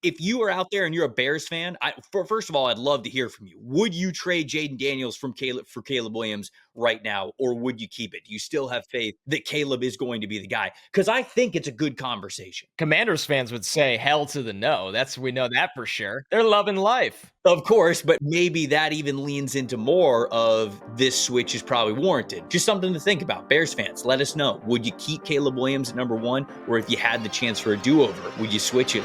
if you are out there and you're a Bears fan, first of all, I'd love to hear from you. Would you trade Jaden Daniels for Caleb Williams right now, or would you keep it? Do you still have faith that Caleb is going to be the guy? Because I think it's a good conversation. Commanders fans would say hell to the no. We know that for sure. They're loving life. Of course, but maybe that even leans into more of this switch is probably warranted. Just something to think about. Bears fans, let us know. Would you keep Caleb Williams at number 1, or if you had the chance for a do-over, would you switch it?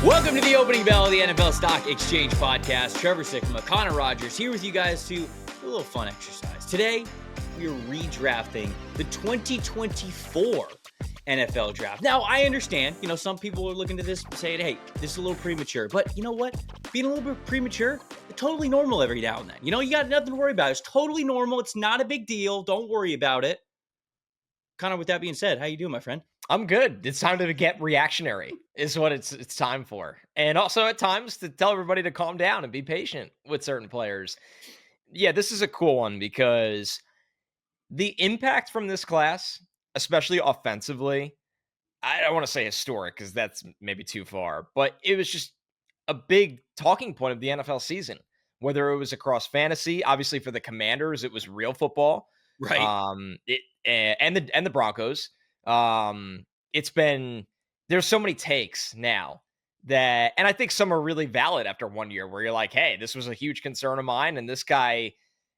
Welcome to the opening bell of the NFL Stock Exchange podcast. Trevor Sikkema, Connor Rogers here with you guys to do a little fun exercise. Today, we are redrafting the 2024 NFL draft. Now, I understand, some people are looking at this saying, hey, this is a little premature. But you know what? Being a little bit premature, it's totally normal every now and then. You got nothing to worry about. It's totally normal. It's not a big deal. Don't worry about it. Connor, with that being said, how you doing, my friend? I'm good. It's time to get reactionary is what it's time for. And also at times to tell everybody to calm down and be patient with certain players. Yeah, this is a cool one because the impact from this class, especially offensively, I don't want to say historic because that's maybe too far, but it was just a big talking point of the NFL season, whether it was across fantasy, obviously for the Commanders, it was real football. Right. And the Broncos. There's so many takes now and I think some are really valid after 1 year where you're like, hey, this was a huge concern of mine. And this guy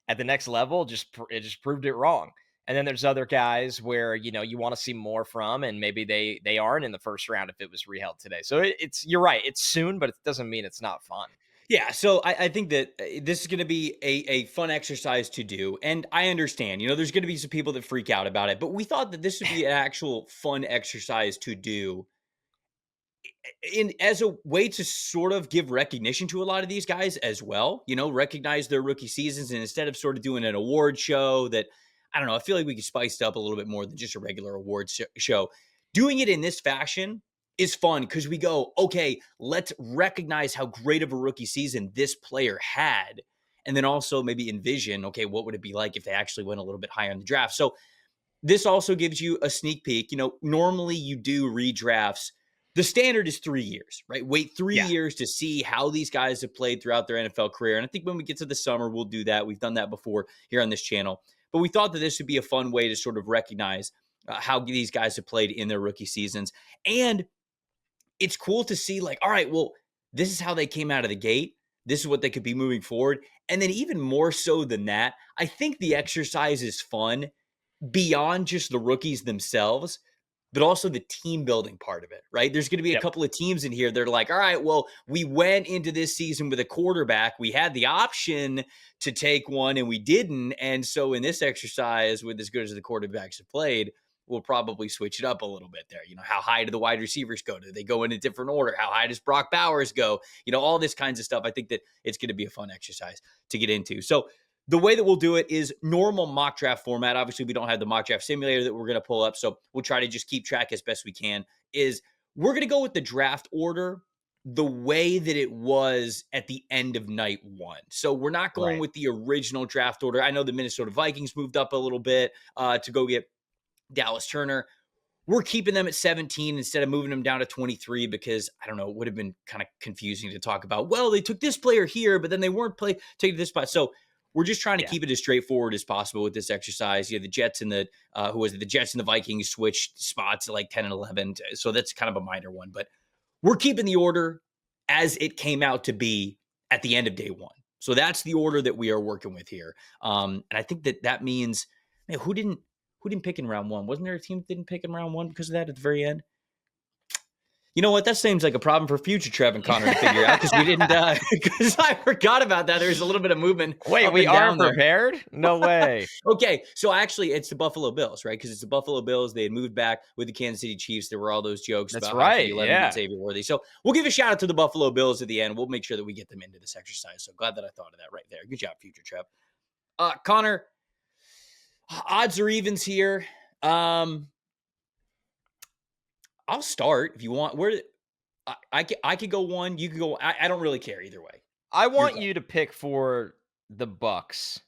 at the next level just proved it wrong. And then there's other guys where, you want to see more from, and maybe they aren't in the first round if it was reheld today. So you're right. It's soon, but it doesn't mean it's not fun. Yeah, so I think that this is going to be a fun exercise to do. And I understand, there's going to be some people that freak out about it, but we thought that this would be an actual fun exercise to do as a way to sort of give recognition to a lot of these guys as well, recognize their rookie seasons. And instead of sort of doing an award show that, I don't know, I feel like we could spice it up a little bit more than just a regular awards show. Doing it in this fashion is fun because we go, okay, let's recognize how great of a rookie season this player had. And then also maybe envision, okay, what would it be like if they actually went a little bit higher in the draft? So this also gives you a sneak peek. Normally you do redrafts. The standard is 3 years, right? Wait 3 years to see how these guys have played throughout their NFL career. And I think when we get to the summer, we'll do that. We've done that before here on this channel. But we thought that this would be a fun way to sort of recognize how these guys have played in their rookie seasons. And it's cool to see, like, all right, well, this is how they came out of the gate. This is what they could be moving forward. And then even more so than that, I think the exercise is fun beyond just the rookies themselves, but also the team building part of it, right? There's going to be a couple of teams in here that are like, all right, well, we went into this season with a quarterback. We had the option to take one and we didn't. And so in this exercise, with as good as the quarterbacks have played, we'll probably switch it up a little bit there. How high do the wide receivers go? Do they go in a different order? How high does Brock Bowers go? All this kinds of stuff. I think that it's going to be a fun exercise to get into. So the way that we'll do it is normal mock draft format. Obviously, we don't have the mock draft simulator that we're going to pull up, so we'll try to just keep track as best we can. We're going to go with the draft order the way that it was at the end of night 1. So we're not going with the original draft order. I know the Minnesota Vikings moved up a little bit to go get Dallas Turner. We're keeping them at 17 instead of moving them down to 23 because, I don't know, it would have been kind of confusing to talk about. Well, they took this player here, but then they weren't taking this spot. So we're just trying to keep it as straightforward as possible with this exercise. The Jets and the Jets and the Vikings switched spots at like 10 and 11. So that's kind of a minor one, but we're keeping the order as it came out to be at the end of day 1. So that's the order that we are working with here. And I think that means, man, who didn't pick in round 1? Wasn't there a team that didn't pick in round 1 because of that at the very end? You know what? That seems like a problem for future Trev and Connor to figure out because we didn't, because I forgot about that. There's a little bit of movement. Wait, we aren't prepared? No way. Okay. So actually it's the Buffalo Bills, right? Because it's the Buffalo Bills. They had moved back with the Kansas City Chiefs. There were all those jokes That's about right. Xavier Worthy. So we'll give a shout out to the Buffalo Bills at the end. We'll make sure that we get them into this exercise. So glad that I thought of that right there. Good job, future Trev. Connor, odds or evens here. I'll start if you want. I could go 1. You could go. I don't really care either way. I want you to pick for the Bucs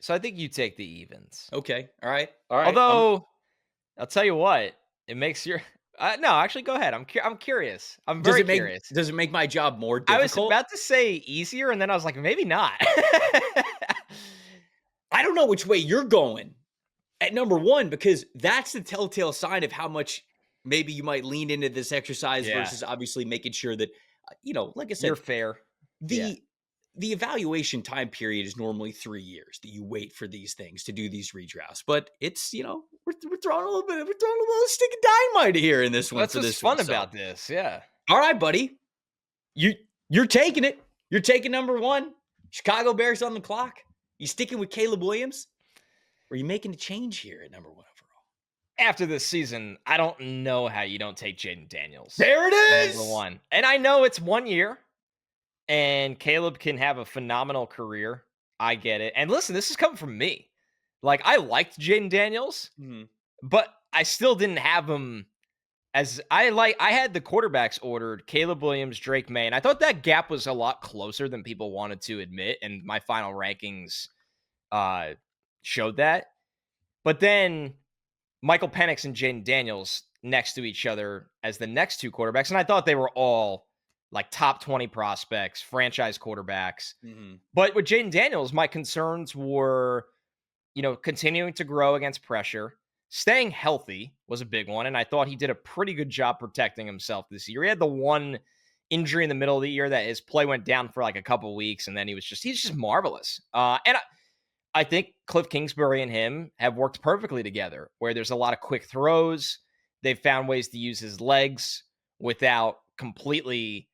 So I think you take the evens. Okay. All right. All right. Although I'll tell you what, it makes your no, actually go ahead. I'm curious. I'm very curious. Does it make my job more I was difficult? about to say easier, and then I was like, maybe not. I don't know which way you're going at number one, because that's the telltale sign of how much maybe you might lean into this exercise Yeah, versus obviously making sure that, like I you're said, fair. Yeah. the the evaluation time period is normally 3 years that you wait for these things to do these redrafts. But it's, we're throwing we're throwing a little stick of dynamite here in this one That's for what's this one. fun So, about this. Yeah. all right, buddy, you're taking it. You're taking number one. Chicago Bears on the clock. You sticking with Caleb Williams? Or are you making a change here at number one overall? After this season, I don't know how you don't take Jaden Daniels. There it Number is. one. And I know it's 1 year, and Caleb can have a phenomenal career. I get it. And listen, this is coming from me. Like, I liked Jaden Daniels, Mhm. but I still didn't have him as I had the quarterbacks ordered Caleb Williams, Drake May, and I thought that gap was a lot closer than people wanted to admit. And my final rankings uh showed that. But then Michael Penix and Jaden Daniels next to each other as the next two quarterbacks. And I thought they were all like top 20 prospects, franchise quarterbacks. Mhm. But with Jaden Daniels, my concerns were, continuing to grow against pressure. Staying healthy was a big one. And I thought he did a pretty good job protecting himself this year. He had the one injury in the middle of the year that his play went down for like a couple weeks. And then he's just marvelous. And I think Cliff Kingsbury and him have worked perfectly together, where there's a lot of quick throws. They've found ways to use his legs without completely,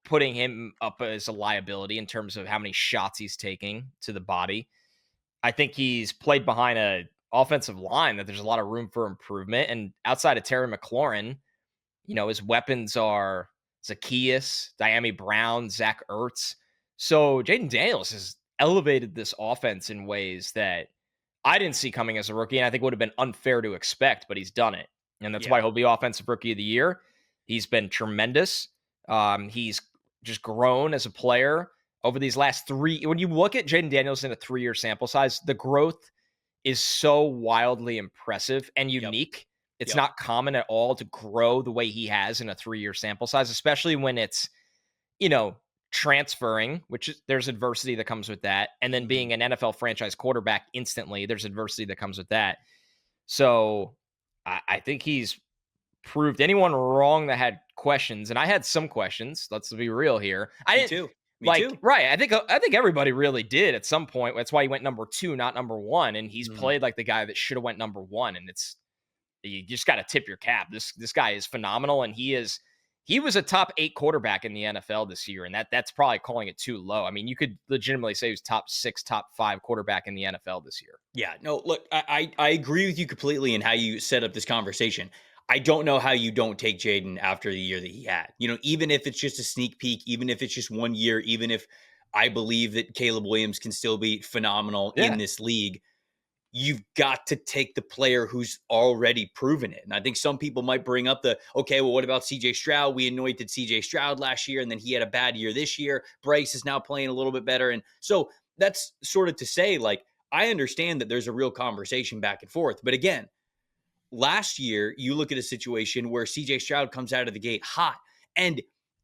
putting him up as a liability in terms of how many shots he's taking to the body. I think he's played behind a offensive line that there's a lot of room for improvement. And outside of Terry McLaurin, his weapons are Zacchaeus, Diami Brown, Zach Ertz. So Jaden Daniels has elevated this offense in ways that I didn't see coming as a rookie, and I think would have been unfair to expect, but he's done it. And that's Yeah. why he'll be Offensive Rookie of the Year. He's been tremendous. He's just grown as a player over these last three. When you look at Jaden Daniels in a 3-year sample size, the growth is so wildly impressive and Yep. unique. It's Yep. not common at all to grow the way he has in a 3-year sample size, especially when it's, transferring, which is, there's adversity that comes with that. And then being an NFL franchise quarterback instantly, there's adversity that comes with that. So I think he's proved anyone wrong that had questions, and I had some questions. Let's be real here. I Me didn't too. Me like too. right. I think everybody really did at some point. That's why he went number 2, not number 1, and he's Mhm. played like the guy that should have went number 1. And it's you just got to tip your cap. This guy is phenomenal, and he was a top 8 quarterback in the NFL this year, and that's probably calling it too low. I mean, you could legitimately say he was top 6, top 5 quarterback in the NFL this year. Yeah, no, look, I agree with you completely in how you set up this conversation. I don't know how you don't take Jaden after the year that he had. Even if it's just a sneak peek, even if it's just 1 year, even if I believe that Caleb Williams can still be phenomenal Yeah. in this league, you've got to take the player who's already proven it. And I think some people might bring up okay, well, what about CJ Stroud? We anointed CJ Stroud last year, and then he had a bad year this year. Bryce is now playing a little bit better. And so that's sort of to say, like, I understand that there's a real conversation back and forth. But again, last year, you look at a situation where CJ Stroud comes out of the gate hot. And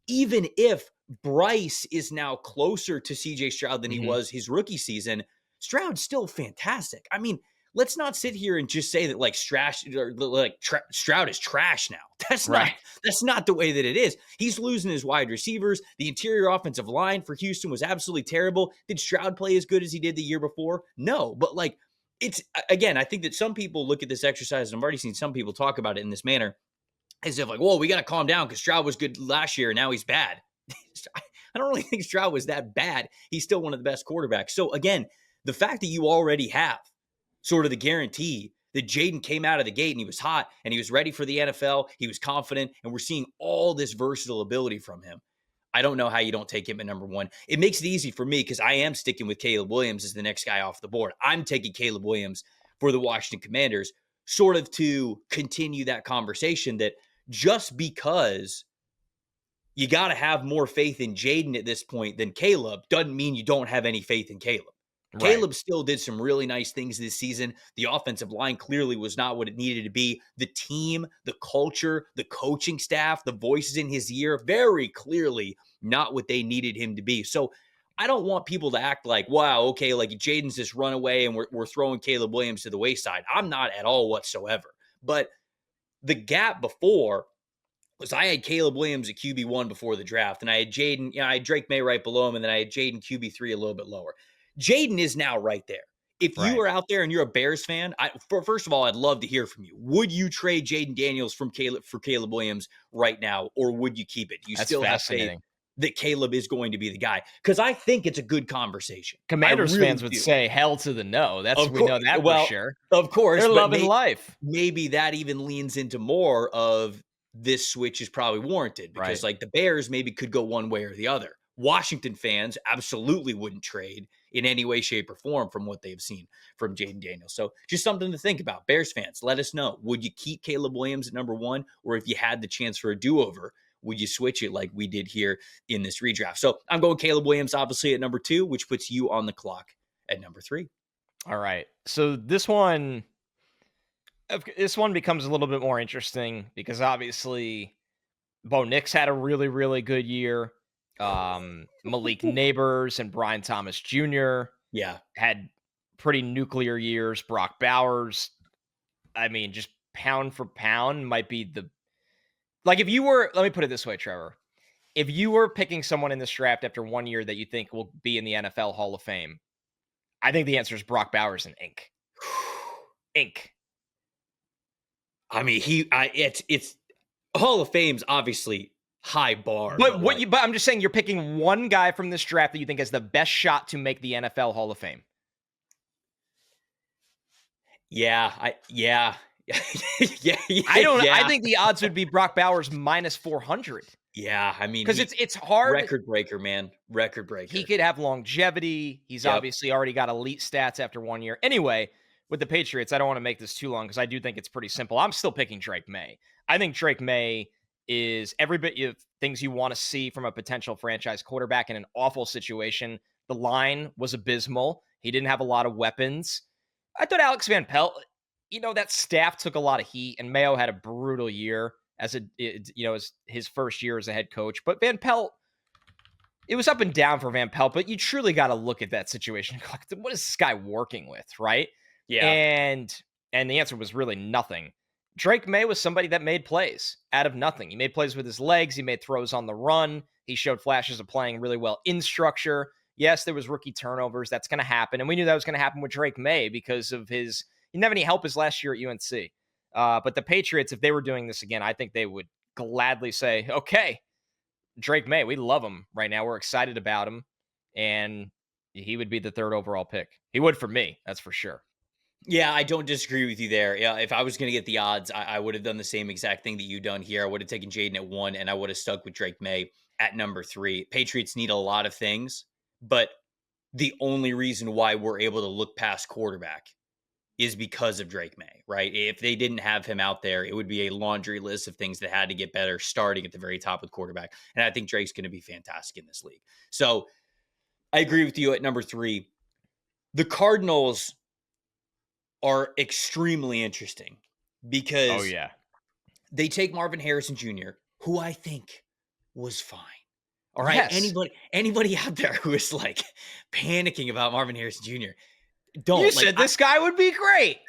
even if Bryce is now closer to CJ Stroud than he Mhm. was his rookie season, Stroud's still fantastic. I mean, let's not sit here and just say that like Stroud is trash now. That's not Right. that's not the way that it is. He's losing his wide receivers. The interior offensive line for Houston was absolutely terrible. Did Stroud play as good as he did the year before? No, but like it's again, I think that some people look at this exercise, and I've already seen some people talk about it in this manner, as if like, whoa, we got to calm down because Stroud was good last year and now he's bad. I don't really think Stroud was that bad. He's still one of the best quarterbacks. So again, the fact that you already have sort of the guarantee that Jaden came out of the gate and he was hot and he was ready for the NFL, he was confident, and we're seeing all this versatile ability from him. I don't know how you don't take him at number one. It makes it easy for me because I am sticking with Caleb Williams as the next guy off the board. I'm taking Caleb Williams for the Washington Commanders, sort of to continue that conversation that just because you got to have more faith in Jaden at this point than Caleb doesn't mean you don't have any faith in Caleb. Right. Caleb still did some really nice things this season. The offensive line clearly was not what it needed to be. The team, the culture, the coaching staff, the voices in his ear, very clearly not what they needed him to be. So I don't want people to act like, wow, okay, like Jaden's this runaway and we're throwing Caleb Williams to the wayside. I'm not at all whatsoever. But the gap before was I had Caleb Williams at QB1 before the draft, and I had Jaden, I had Drake May right below him, and then I had Jaden QB3 a little bit lower. Jaden is now right there. If you Right. are out there and you're a Bears fan, first of all, I'd love to hear from you. Would you trade Jaden Daniels for Caleb Williams right now, or would you keep it? Do you That's still have faith fascinating. that Caleb is going to be the guy? Because I think it's a good conversation. I Commanders really fans would do. say hell to the no. Of We know course, that for well, sure. of course, They're but loving life. maybe that even leans into more of this switch is probably warranted because Right. like the Bears maybe could go one way or the other. Washington fans absolutely wouldn't trade in any way, shape, or form from what they've seen from Jaden Daniels. So just something to think about. Bears fans, let us know. Would you keep Caleb Williams at number one? Or if you had the chance for a do-over, would you switch it like we did here in this redraft? So I'm going Caleb Williams, obviously, at number two, which puts you on the clock at number three. All right. So this one becomes a little bit more interesting because obviously Bo Nix had a really, really good year. Malik Neighbors and Brian Thomas Jr. Yeah. had pretty nuclear years. Brock Bowers, I mean, just pound for pound might be if you were, let me put it this way, Trevor. If you were picking someone in this draft after 1 year that you think will be in the NFL Hall of Fame, I think the answer is Brock Bowers and Ink. Ink. I mean, it's Hall of Fame's obviously high bar, But like, but I'm just saying you're picking one guy from this draft that you think has the best shot to make the NFL Hall of Fame. yeah, yeah. Yeah, I think the odds would be Brock Bowers minus 400 yeah. I mean, because it's hard. record breaker, man, record breaker. He could have longevity. He's Yep. obviously already got elite stats after 1 year. Anyway, with the Patriots, I don't want to make this too long because I do think it's pretty simple. I'm still picking Drake May. I think Drake May is every bit of things you want to see from a potential franchise quarterback in an awful situation. The line was abysmal. He didn't have a lot of weapons. I thought Alex Van Pelt, that staff took a lot of heat, and Mayo had a brutal year as as his first year as a head coach. But Van Pelt, it was up and down for Van Pelt, but you truly got to look at that situation. What is this guy working with, right? Yeah. And the answer was really nothing. Drake May was somebody that made plays out of nothing. He made plays with his legs. He made throws on the run. He showed flashes of playing really well in structure. Yes, there was rookie turnovers. That's going to happen. And we knew that was going to happen with Drake May because of he didn't have any help his last year at UNC. But the Patriots, if they were doing this again, I think they would gladly say, okay, Drake May, we love him right now. We're excited about him. And he would be the third overall pick. He would for me. That's for sure. Yeah, I don't disagree with you there. Yeah, if I was going to get the odds, I would have done the same exact thing that you done here. I would have taken Jaden at one, and I would have stuck with Drake May at number three. Patriots need a lot of things, but the only reason why we're able to look past quarterback is because of Drake May, right? If they didn't have him out there, it would be a laundry list of things that had to get better, starting at the very top with quarterback. And I think Drake's going to be fantastic in this league. So I agree with you at number three. The Cardinals are extremely interesting because they take Marvin Harrison Jr., who I think was fine. All right. Yes. Anybody out there who is like panicking about Marvin Harrison Jr., don't. You said this guy would be great.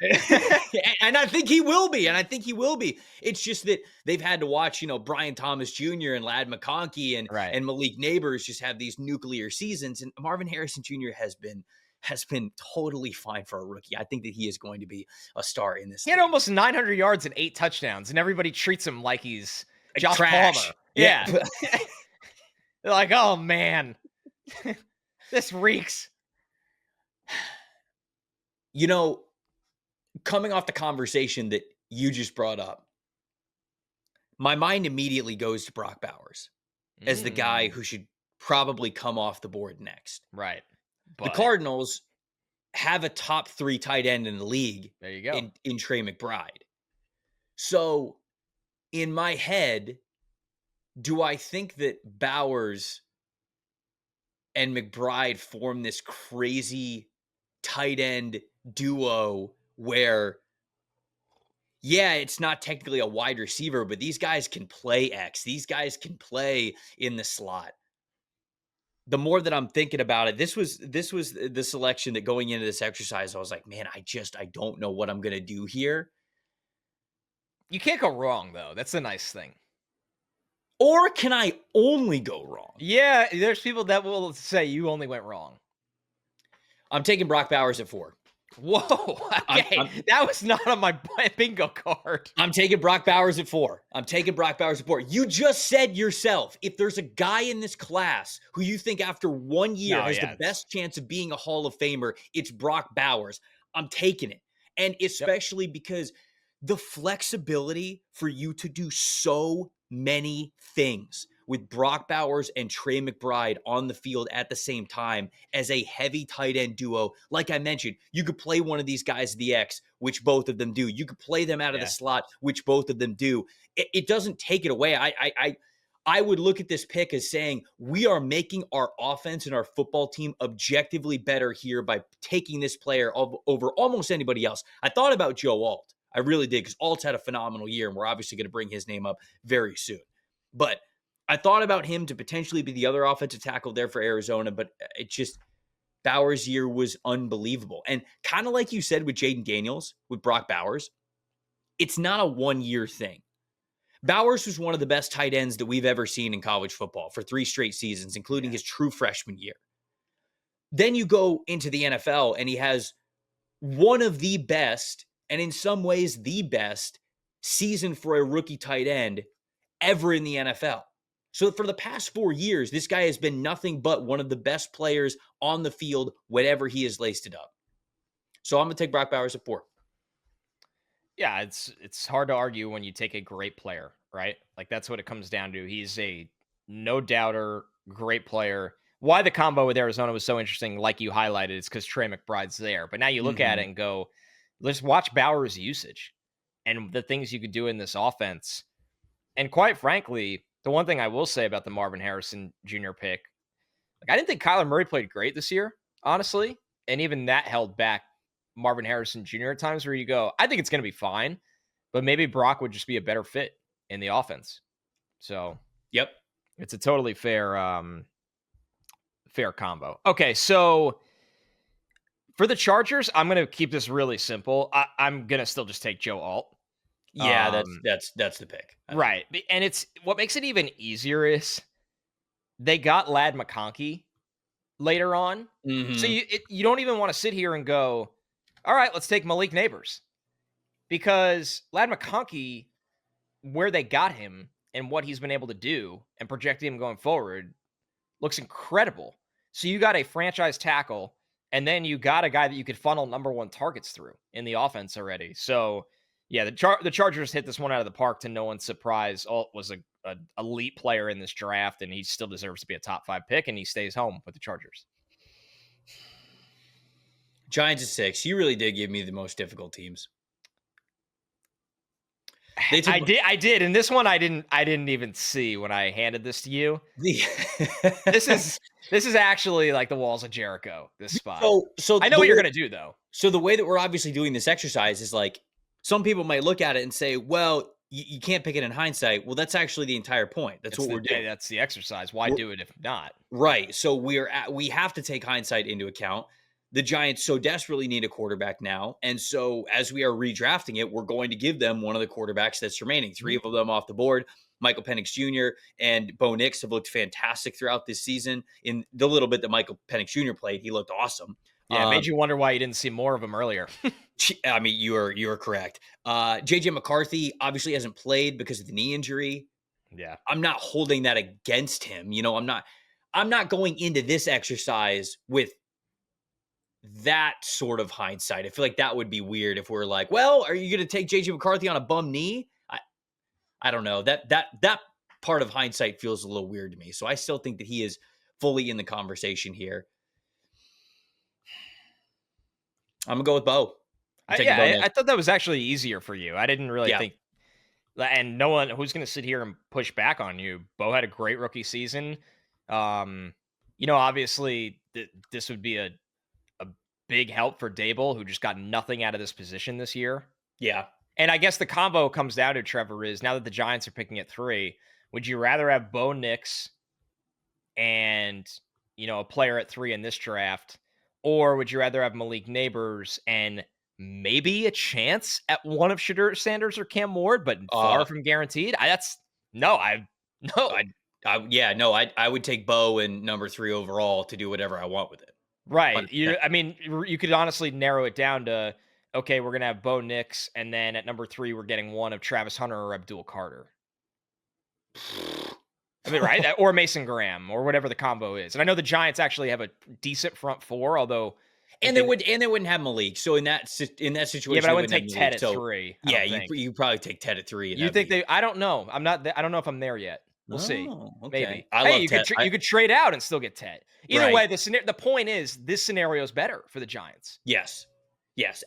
And I think he will be. It's just that they've had to watch, Brian Thomas Jr. and Ladd McConkey and Malik Neighbors just have these nuclear seasons. And Marvin Harrison Jr. has been totally fine for a rookie. I think that he is going to be a star in this. He had almost 900 yards and 8 touchdowns, and everybody treats him like he's Josh trash. Palmer. Yeah. They're like, oh, man, this reeks. Coming off the conversation that you just brought up, my mind immediately goes to Brock Bowers as the guy who should probably come off the board next. Right. But the Cardinals have a top 3 tight end in the league. There you go. In Trey McBride. So in my head, do I think that Bowers and McBride form this crazy tight end duo where, yeah, it's not technically a wide receiver, but these guys can play X. These guys can play in the slot. The more that I'm thinking about it, this was the selection that going into this exercise, I was like, man, I don't know what I'm gonna do here. You can't go wrong, though. That's the nice thing. Or can I only go wrong? Yeah, there's people that will say you only went wrong. I'm taking Brock Bowers at 4. Whoa. Okay. That was not on my bingo card. I'm taking Brock Bowers at 4. You just said yourself, if there's a guy in this class who you think after 1 year has the best chance of being a Hall of Famer, it's Brock Bowers. I'm taking it. And especially because the flexibility for you to do so many things with Brock Bowers and Trey McBride on the field at the same time as a heavy tight end duo. Like I mentioned, you could play one of these guys the X, which both of them do. You could play them out of the slot, which both of them do. It doesn't take it away. I would look at this pick as saying we are making our offense and our football team objectively better here by taking this player over almost anybody else. I thought about Joe Alt. I really did, because Alt's had a phenomenal year, and we're obviously going to bring his name up very soon. But I thought about him to potentially be the other offensive tackle there for Arizona, but it just, Bowers' year was unbelievable. And kind of like you said with Jaden Daniels, with Brock Bowers, it's not a one-year thing. Bowers was one of the best tight ends that we've ever seen in college football for 3 straight seasons, including his true freshman year. Then you go into the NFL, and he has one of the best, and in some ways the best, season for a rookie tight end ever in the NFL. So for the past 4 years, this guy has been nothing but one of the best players on the field whenever he has laced it up. So I'm going to take Brock Bowers at 4. Yeah, it's hard to argue when you take a great player, right? Like, that's what it comes down to. He's a no-doubter, great player. Why the combo with Arizona was so interesting, like you highlighted, is because Trey McBride's there. But now you look at it and go, let's watch Bowers' usage and the things you could do in this offense. And quite frankly, the one thing I will say about the Marvin Harrison Jr. pick, like, I didn't think Kyler Murray played great this year, honestly. And even that held back Marvin Harrison Jr. at times, where you go, I think it's going to be fine, but maybe Brock would just be a better fit in the offense. So, yep, it's a totally fair combo. Okay, so for the Chargers, I'm going to keep this really simple. I'm going to still just take Joe Alt. Yeah, that's the pick. Right. And it's what makes it even easier is they got Ladd McConkey later on. So you don't even want to sit here and go, all right, let's take Malik Neighbors. Because Ladd McConkey, where they got him and what he's been able to do and projecting him going forward, looks incredible. So you got a franchise tackle, and then you got a guy that you could funnel number 1 targets through in the offense already. So yeah, the Chargers hit this one out of the park to no one's surprise. Alt was a elite player in this draft, and he still deserves to be a top 5 pick, and he stays home with the Chargers. Giants at 6. You really did give me the most difficult teams. I did, and this one I didn't even see when I handed this to you. This is actually like the walls of Jericho, this spot. So I know what you're gonna do, though. So the way that we're obviously doing this exercise is like, some people might look at it and say, well, you can't pick it in hindsight. Well, that's actually the entire point. That's what we're doing. That's the exercise. Why do it if not? Right. So we have to take hindsight into account. The Giants so desperately need a quarterback now. And so as we are redrafting it, we're going to give them one of the quarterbacks that's remaining. 3 of them off the board. Michael Penix Jr. and Bo Nix have looked fantastic throughout this season. In the little bit that Michael Penix Jr. played, he looked awesome. Yeah, it made you wonder why you didn't see more of him earlier. I mean, you are correct. JJ McCarthy obviously hasn't played because of the knee injury. Yeah. I'm not holding that against him. You know, I'm not going into this exercise with that sort of hindsight. I feel like that would be weird if we're like, well, are you going to take JJ McCarthy on a bum knee? I don't know. That part of hindsight feels a little weird to me. So I still think that he is fully in the conversation here. I'm going to go with Bo. I thought that was actually easier for you. I didn't really think, and no one who's going to sit here and push back on you. Bo had a great rookie season. Obviously this would be a big help for Dable, who just got nothing out of this position this year. Yeah. And I guess the combo comes down to Trevor is now that the Giants are picking at 3, would you rather have Bo Nix and, a player at 3 in this draft, or would you rather have Malik Neighbors and maybe a chance at one of Shadur Sanders or Cam Ward, but far from guaranteed? No, no. I would take Bo and number 3 overall to do whatever I want with it. Right. 100%. You could honestly narrow it down to, okay, we're going to have Bo Nix, and then at number 3, we're getting one of Travis Hunter or Abdul Carter. Right? Or Mason Graham or whatever the combo is. And I know the Giants actually have a decent front 4, although they wouldn't have Malik. So in that situation, yeah, but I wouldn't take Ted at 3. Yeah, you probably take Ted at 3. You think I don't know. I don't know if I'm there yet. We'll see. Okay. Maybe. You could trade out and still get Ted. Either way, the point is this scenario is better for the Giants. Yes.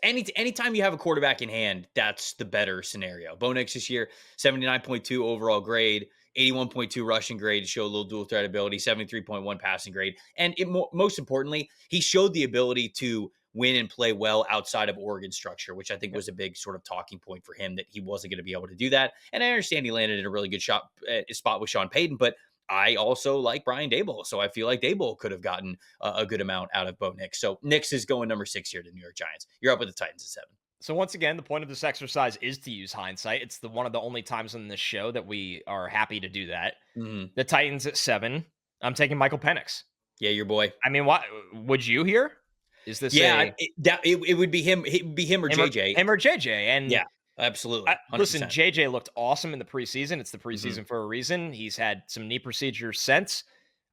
Anytime you have a quarterback in hand, that's the better scenario. Bo Nix this year, 79.2 overall grade, 81.2 rushing grade to show a little dual threat ability, 73.1 passing grade. And most importantly, he showed the ability to win and play well outside of Oregon structure, which I think was a big sort of talking point for him, that he wasn't going to be able to do that. And I understand he landed in a really good spot with Sean Payton, but I also like Brian Daboll. So I feel like Daboll could have gotten a good amount out of Bo Nix. So Nix is going number 6 here to New York Giants. You're up with the Titans at 7. So once again, the point of this exercise is to use hindsight. It's one of the only times in this show that we are happy to do that. Mm-hmm. The Titans at 7. I'm taking Michael Penix. Yeah, your boy. I mean, what would you here? Is this? Yeah, it would be him. It would be him or JJ. Him or JJ. And yeah, absolutely. Listen, JJ looked awesome in the preseason. It's the preseason for a reason. He's had some knee procedures since.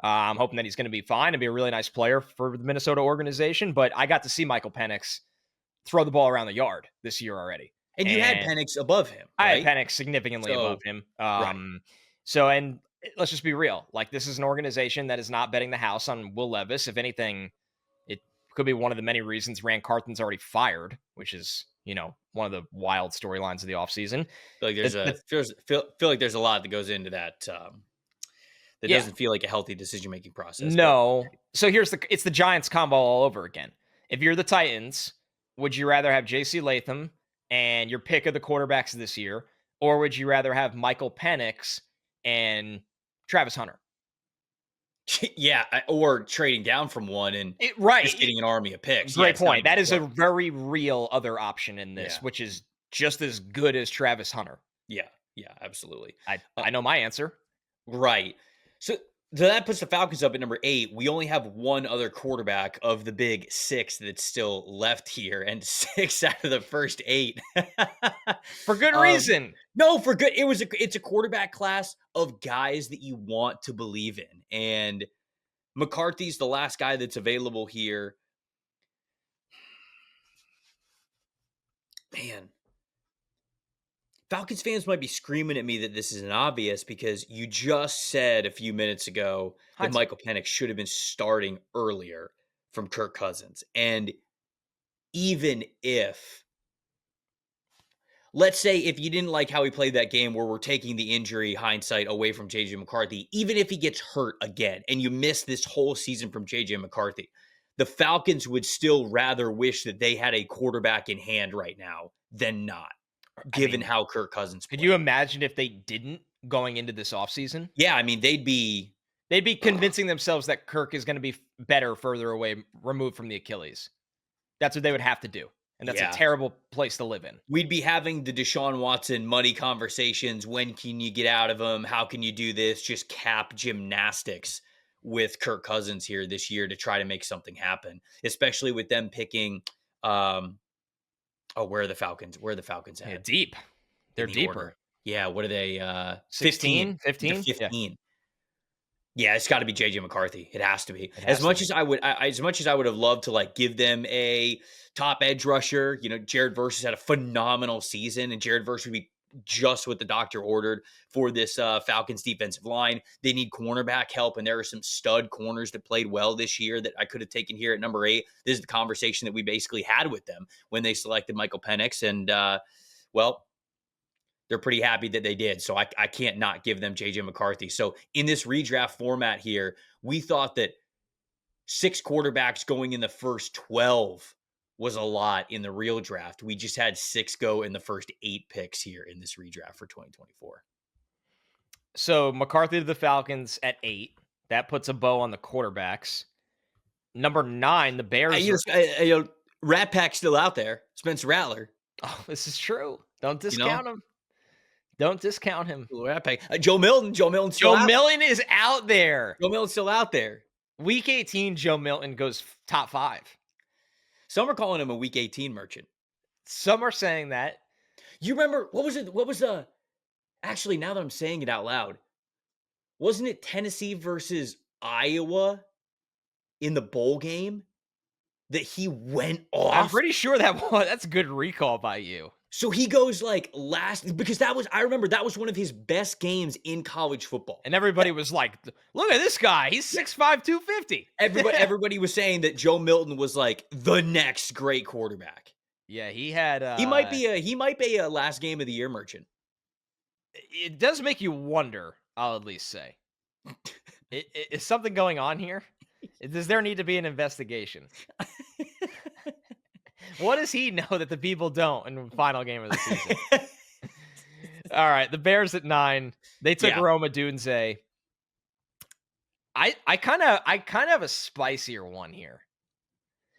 I'm hoping that he's going to be fine and be a really nice player for the Minnesota organization. But I got to see Michael Penix throw the ball around the yard this year already. And you had Penix above him. Right? I had Penix significantly above him. So, and let's just be real. Like, this is an organization that is not betting the house on Will Levis. If anything, it could be one of the many reasons Rand Carthen's already fired, which is, one of the wild storylines of the offseason. Feel like there's a lot that goes into that. That doesn't feel like a healthy decision-making process. No. So it's the Giants combo all over again. If you're the Titans, would you rather have JC Latham and your pick of the quarterbacks this year, or would you rather have Michael Penix and Travis Hunter? Yeah, or trading down from one and just getting an army of picks. Great point. That is a very real other option in this, which is just as good as Travis Hunter. Yeah, absolutely. I know my answer. Right. So that puts the Falcons up at number 8. We only have one other quarterback of the big 6 that's still left here, and 6 out of the first 8. For good reason. No, for good. It's a quarterback class of guys that you want to believe in. And McCarthy's the last guy that's available here. Man. Falcons fans might be screaming at me that this isn't obvious because you just said a few minutes ago that Michael Penix should have been starting earlier from Kirk Cousins. And even if, let's say if you didn't like how he played that game where we're taking the injury hindsight away from JJ McCarthy, even if he gets hurt again and you miss this whole season from JJ McCarthy, the Falcons would still rather wish that they had a quarterback in hand right now than not. Given how Kirk Cousins played. Could you imagine if they didn't going into this offseason? Yeah, I mean, they'd be convincing themselves that Kirk is going to be better further away, removed from the Achilles. That's what they would have to do. And that's a terrible place to live in. We'd be having the Deshaun Watson money conversations. When can you get out of him? How can you do this? Just cap gymnastics with Kirk Cousins here this year to try to make something happen, especially with them picking where are the Falcons? Where are the Falcons at? Yeah, deep. They're deeper. Order. Yeah, what are they? 15? 15? Yeah, it's got to be JJ McCarthy. It has to be. As much as I would have loved to like give them a top edge rusher, Jared Verse has had a phenomenal season, and Jared Verse would be just what the doctor ordered for this Falcons defensive line. They need cornerback help, and there are some stud corners that played well this year that I could have taken here at number 8. This is the conversation that we basically had with them when they selected Michael Penix, and they're pretty happy that they did. So I can't not give them JJ McCarthy. So in this redraft format here, we thought that 6 quarterbacks going in the first 12 was a lot in the real draft. We just had 6 go in the first 8 picks here in this redraft for 2024. So McCarthy to the Falcons at 8. That puts a bow on the quarterbacks. Number 9, the Bears. Rat Pack's still out there. Spencer Rattler. Oh, this is true. Don't discount him. Don't discount him. Rat Pack. Joe Milton. Joe Milton's still Joe out. Milton is out there. Joe Milton's still out there. Week 18, Joe Milton goes top 5. Some are calling him a Week 18 merchant. Some are saying that. You remember, what was actually, now that I'm saying it out loud, wasn't it Tennessee versus Iowa in the bowl game that he went off? I'm pretty sure that's a good recall by you. So he goes like last, because I remember that was one of his best games in college football. And everybody was like, look at this guy. He's 6'5", 250. Everybody was saying that Joe Milton was like the next great quarterback. Yeah, he had. He might be a last game of the year merchant. It does make you wonder, I'll at least say. Is something going on here? Does there need to be an investigation? What does he know that the people don't in the final game of the season? All right, the Bears at 9. They took Rome Odunze. I kind of have a spicier one here.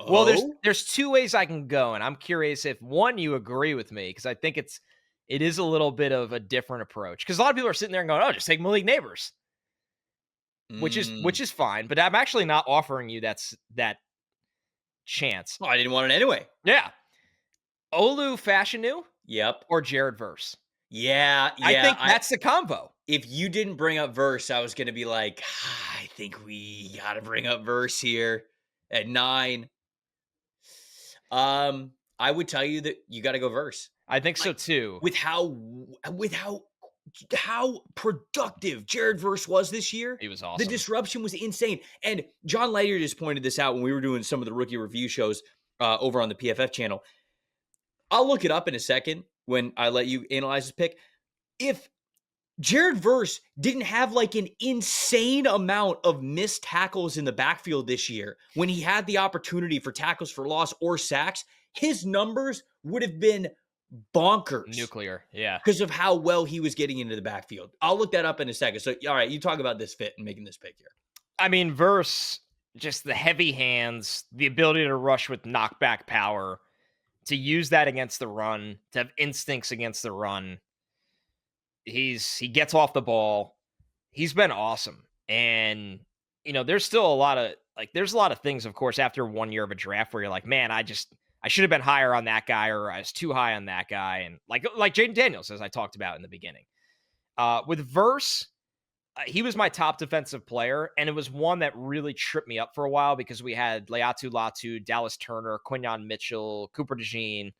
Oh? Well, there's 2 ways I can go, and I'm curious if one you agree with me, because I think it is a little bit of a different approach. Because a lot of people are sitting there and going, "Oh, just take Malik Neighbors," which is fine. But I'm actually not offering you that chance. Oh, I didn't want it anyway. Yeah. Olu Fashanu? Yep. Or Jared Verse? Yeah. I think that's the combo. If you didn't bring up Verse, I was going to be like, I think we got to bring up Verse here at 9. I would tell you that you got to go Verse. I think so too. With how productive Jared Verse was this year. He was awesome. The disruption was insane. And John Leiter just pointed this out when we were doing some of the rookie review shows over on the PFF channel. I'll look it up in a second when I let you analyze this pick. If Jared Verse didn't have like an insane amount of missed tackles in the backfield this year, when he had the opportunity for tackles for loss or sacks, his numbers would have been bonkers. Nuclear, yeah. Because of how well he was getting into the backfield. I'll look that up in a second. So, all right, you talk about this fit and making this pick here. I mean, Verse, just the heavy hands, the ability to rush with knockback power, to use that against the run, to have instincts against the run. He gets off the ball. He's been awesome. And, there's still a lot of things, of course, after 1 year of a draft where you're like, man, I should have been higher on that guy, or I was too high on that guy. And like Jaden Daniels, as I talked about in the beginning. With Verse, he was my top defensive player, and it was one that really tripped me up for a while because we had Laiatu Latu, Dallas Turner, Quinyon Mitchell, Cooper DeJean.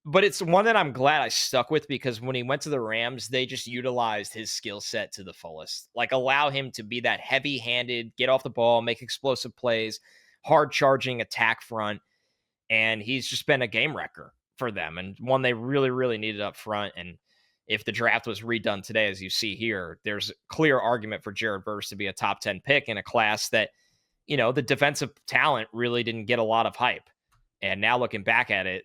But it's one that I'm glad I stuck with because when he went to the Rams, they just utilized his skill set to the fullest. Like, allow him to be that heavy-handed, get off the ball, make explosive plays, hard-charging attack front. And he's just been a game wrecker for them, and one they really, really needed up front. And if the draft was redone today, as you see here, there's a clear argument for Jared Verse to be a top 10 pick in a class that, the defensive talent really didn't get a lot of hype. And now looking back at it,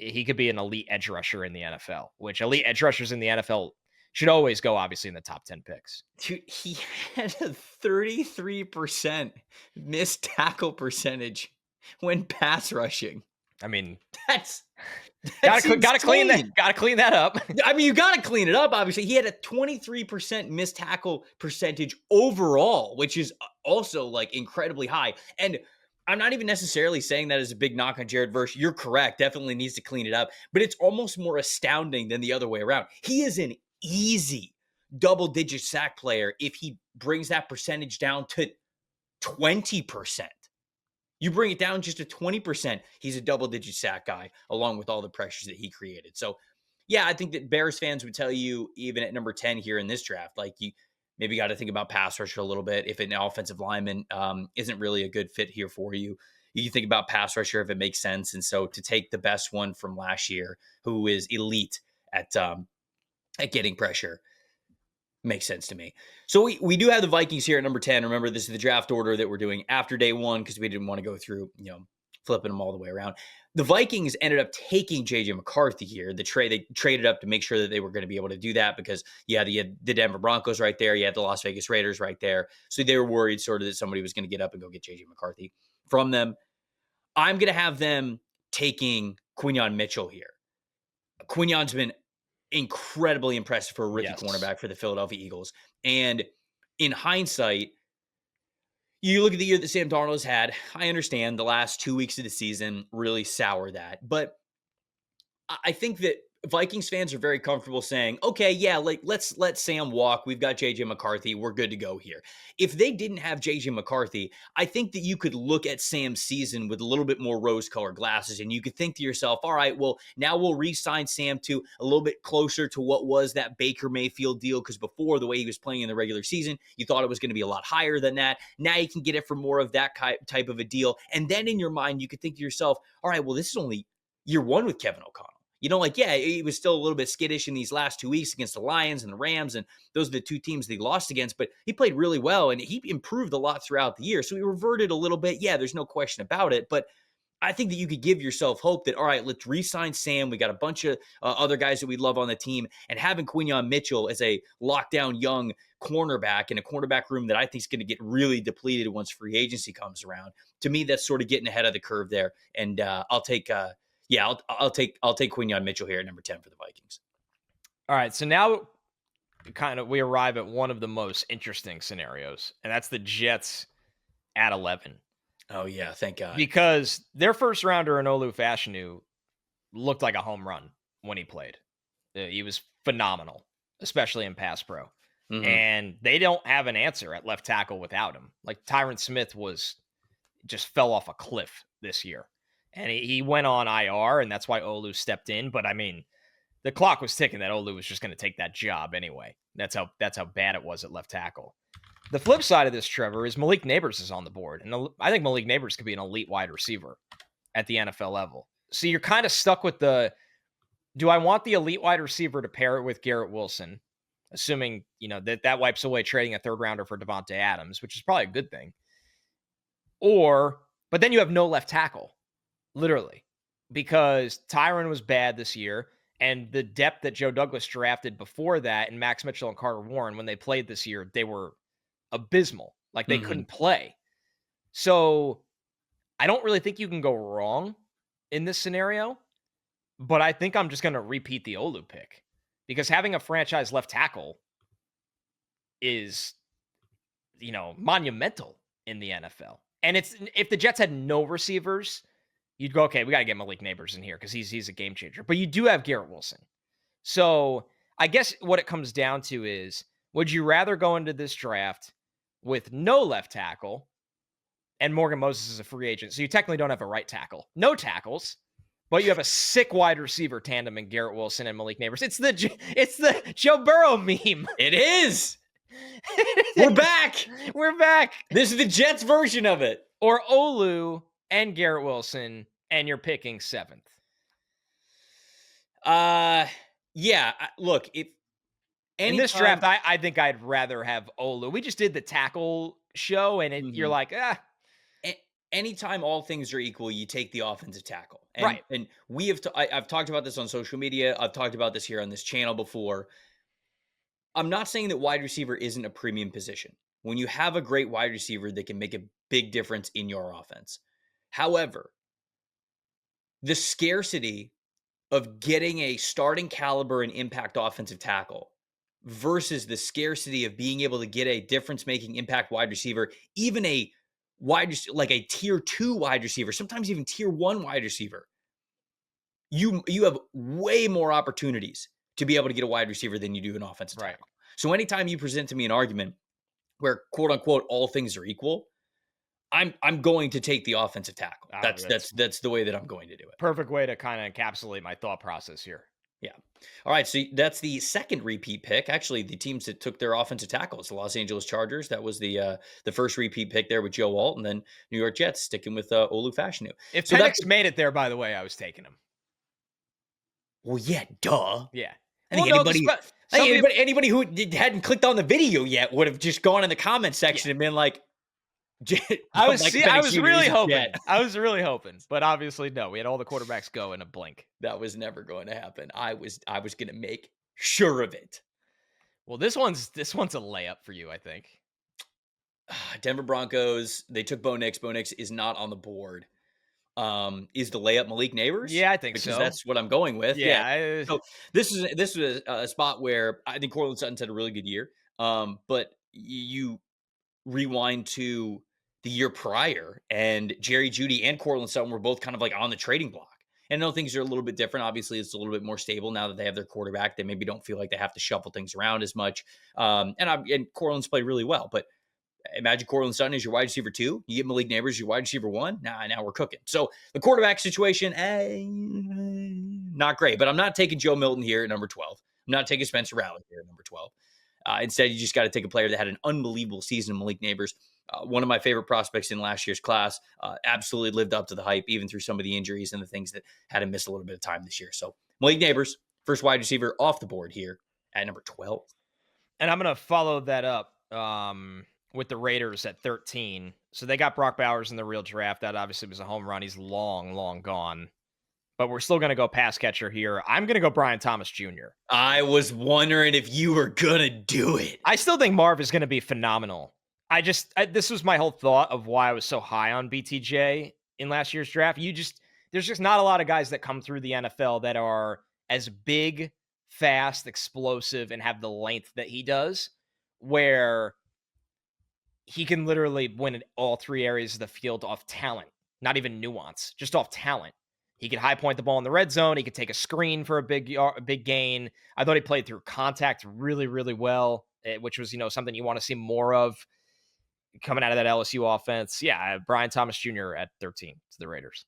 he could be an elite edge rusher in the NFL, which elite edge rushers in the NFL should always go, obviously, in the top 10 picks. Dude, he had a 33% missed tackle percentage when pass rushing. I mean, that's gotta clean that up. I mean, you gotta clean it up. Obviously, he had a 23% missed tackle percentage overall, which is also like incredibly high. And I'm not even necessarily saying that as a big knock on Jared Verse. You're correct. Definitely needs to clean it up. But it's almost more astounding than the other way around. He is an easy double-digit sack player if he brings that percentage down to 20%. You bring it down just to 20%, he's a double-digit sack guy, along with all the pressures that he created. So, yeah, I think that Bears fans would tell you, even at number 10 here in this draft, like, you maybe got to think about pass rusher a little bit. If an offensive lineman isn't really a good fit here for you, you think about pass rusher if it makes sense. And so to take the best one from last year, who is elite at getting pressure, makes sense to me. So we do have the Vikings here at number 10. Remember, this is the draft order that we're doing after day one because we didn't want to go through, flipping them all the way around. The Vikings ended up taking JJ McCarthy here. They traded up to make sure that they were going to be able to do that because you had the Denver Broncos right there. You had the Las Vegas Raiders right there. So they were worried sort of that somebody was going to get up and go get JJ McCarthy from them. I'm going to have them taking Quinyon Mitchell here. Quinyon's been incredibly impressive for a rookie cornerback for the Philadelphia Eagles. And in hindsight, you look at the year that Sam Darnold has had. I understand the last 2 weeks of the season really sour that. But I think that Vikings fans are very comfortable saying, okay, yeah, like let's let Sam walk. We've got JJ McCarthy. We're good to go here. If they didn't have JJ McCarthy, I think that you could look at Sam's season with a little bit more rose-colored glasses, and you could think to yourself, all right, well, now we'll re-sign Sam to a little bit closer to what was that Baker Mayfield deal, because before, the way he was playing in the regular season, you thought it was going to be a lot higher than that. Now you can get it for more of that type of a deal. And then in your mind, you could think to yourself, all right, well, this is only year one with Kevin O'Connell. Like, yeah, he was still a little bit skittish in these last 2 weeks against the Lions and the Rams, and those are the two teams that he lost against, but he played really well, and he improved a lot throughout the year. So he reverted a little bit. Yeah, there's no question about it, but I think that you could give yourself hope that, all right, let's re-sign Sam. We got a bunch of other guys that we love on the team, and having Quinyon Mitchell as a lockdown young cornerback in a cornerback room that I think is going to get really depleted once free agency comes around. To me, that's sort of getting ahead of the curve there, and I'll take I'll take Quinyon Mitchell here at number 10 for the Vikings. All right, so now we arrive at one of the most interesting scenarios, and that's the Jets at 11. Oh yeah, thank God. Because their first rounder, Olu Fashanu, looked like a home run when he played. He was phenomenal, especially in pass pro. Mm-hmm. And they don't have an answer at left tackle without him. Like Tyron Smith just fell off a cliff this year. And he went on IR, and that's why Olu stepped in. But I mean, the clock was ticking that Olu was just going to take that job anyway. That's how bad it was at left tackle. The flip side of this, Trevor, is Malik Neighbors is on the board. And I think Malik Neighbors could be an elite wide receiver at the NFL level. So you're kind of stuck with do I want the elite wide receiver to pair it with Garrett Wilson, assuming, that wipes away trading a third rounder for Devontae Adams, which is probably a good thing. But then you have no left tackle. Literally, because Tyron was bad this year, and the depth that Joe Douglas drafted before that, and Max Mitchell and Carter Warren, when they played this year, they were abysmal. Like they couldn't play. So I don't really think you can go wrong in this scenario, but I think I'm just going to repeat the Olu pick because having a franchise left tackle is, monumental in the NFL. And if the Jets had no receivers, you'd go, okay, we got to get Malik Neighbors in here because he's a game changer. But you do have Garrett Wilson. So I guess what it comes down to is, would you rather go into this draft with no left tackle and Morgan Moses is a free agent? So you technically don't have a right tackle. No tackles, but you have a sick wide receiver tandem in Garrett Wilson and Malik Neighbors. It's the Joe Burrow meme. It is. We're back. We're back. This is the Jets version of it. Or Olu and Garrett Wilson, and you're picking 7th. Yeah. Look, if in this draft, I think I'd rather have Olu. We just did the tackle show, and you're like, Anytime all things are equal, you take the offensive tackle. And, right. And we have I've talked about this on social media. I've talked about this here on this channel before. I'm not saying that wide receiver isn't a premium position. When you have a great wide receiver that can make a big difference in your offense. However, the scarcity of getting a starting caliber and impact offensive tackle versus the scarcity of being able to get a difference-making impact wide receiver, even a like a tier 2 wide receiver, sometimes even tier 1 wide receiver, you have way more opportunities to be able to get a wide receiver than you do an offensive tackle. So anytime you present to me an argument where quote unquote all things are equal, I'm going to take the offensive tackle. That's the way that I'm going to do it. Perfect way to kind of encapsulate my thought process here. Yeah. All right. So that's the second repeat pick. Actually, the teams that took their offensive tackle, it's the Los Angeles Chargers. That was the first repeat pick there with Joe Alt, and then New York Jets sticking with Olu Fashanu. If Penix made it there, by the way, I was taking him. Well, yeah, duh. Yeah. I think anybody who hadn't clicked on the video yet would have just gone in the comment section and been like, I was Michael Penix I was Jr. really is hoping. dead. I was really hoping, but obviously no. We had all the quarterbacks go in a blink. That was never going to happen. I was going to make sure of it. Well, this one's a layup for you, I think. Denver Broncos, they took Bo Nix. Bo Nix is not on the board. Is the layup Malik Neighbors? Yeah, I think Because so. that's what I'm going with. Yeah. Yeah. So this was a spot where I think Courtland Sutton's had a really good year. But you rewind to the year prior, and Jerry Jeudy and Courtland Sutton were both kind of like on the trading block. And I know things are a little bit different. Obviously, it's a little bit more stable now that they have their quarterback. They maybe don't feel like they have to shuffle things around as much. And Courtland's played really well, but imagine Courtland Sutton is your wide receiver 2. You get Malik Neighbors your wide receiver 1. Now we're cooking. So the quarterback situation, not great. But I'm not taking Joe Milton here at number 12. I'm not taking Spencer Rattler here at number 12. Instead, you just got to take a player that had an unbelievable season, Malik Neighbors. One of my favorite prospects in last year's class. Absolutely lived up to the hype, even through some of the injuries and the things that had him miss a little bit of time this year. So Malik Neighbors, first wide receiver off the board here at number 12. And I'm going to follow that up with the Raiders at 13. So they got Brock Bowers in the real draft. That obviously was a home run. He's long, long gone. But we're still going to go pass catcher here. I'm going to go Brian Thomas Jr. I was wondering if you were going to do it. I still think Marv is going to be phenomenal. This was my whole thought of why I was so high on BTJ in last year's draft. There's just not a lot of guys that come through the NFL that are as big, fast, explosive, and have the length that he does, where he can literally win in all 3 areas of the field off talent, not even nuance, just off talent. He could high point the ball in the red zone. He could take a screen for a big gain. I thought he played through contact really, really well, which was, something you want to see more of coming out of that LSU offense. Yeah, Brian Thomas Jr. at 13 to the Raiders.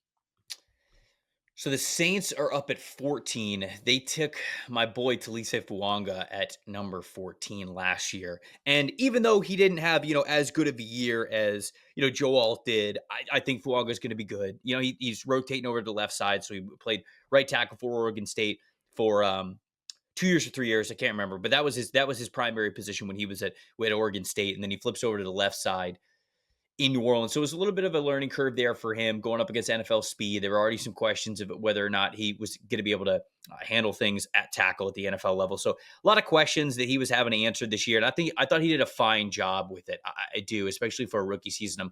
So the Saints are up at 14. They took my boy Taliese Fuaga at number 14 last year. And even though he didn't have, as good of a year as, Joe Alt did, I think Fuaga is going to be good. He's rotating over to the left side. So he played right tackle for Oregon State for 2 years or 3 years. I can't remember, but that was his primary position when he was at Oregon State. And then he flips over to the left side in New Orleans. So it was a little bit of a learning curve there for him going up against NFL speed. There were already some questions of whether or not he was going to be able to handle things at tackle at the NFL level. So a lot of questions that he was having to answer this year. And I thought he did a fine job with it. I do, especially for a rookie season.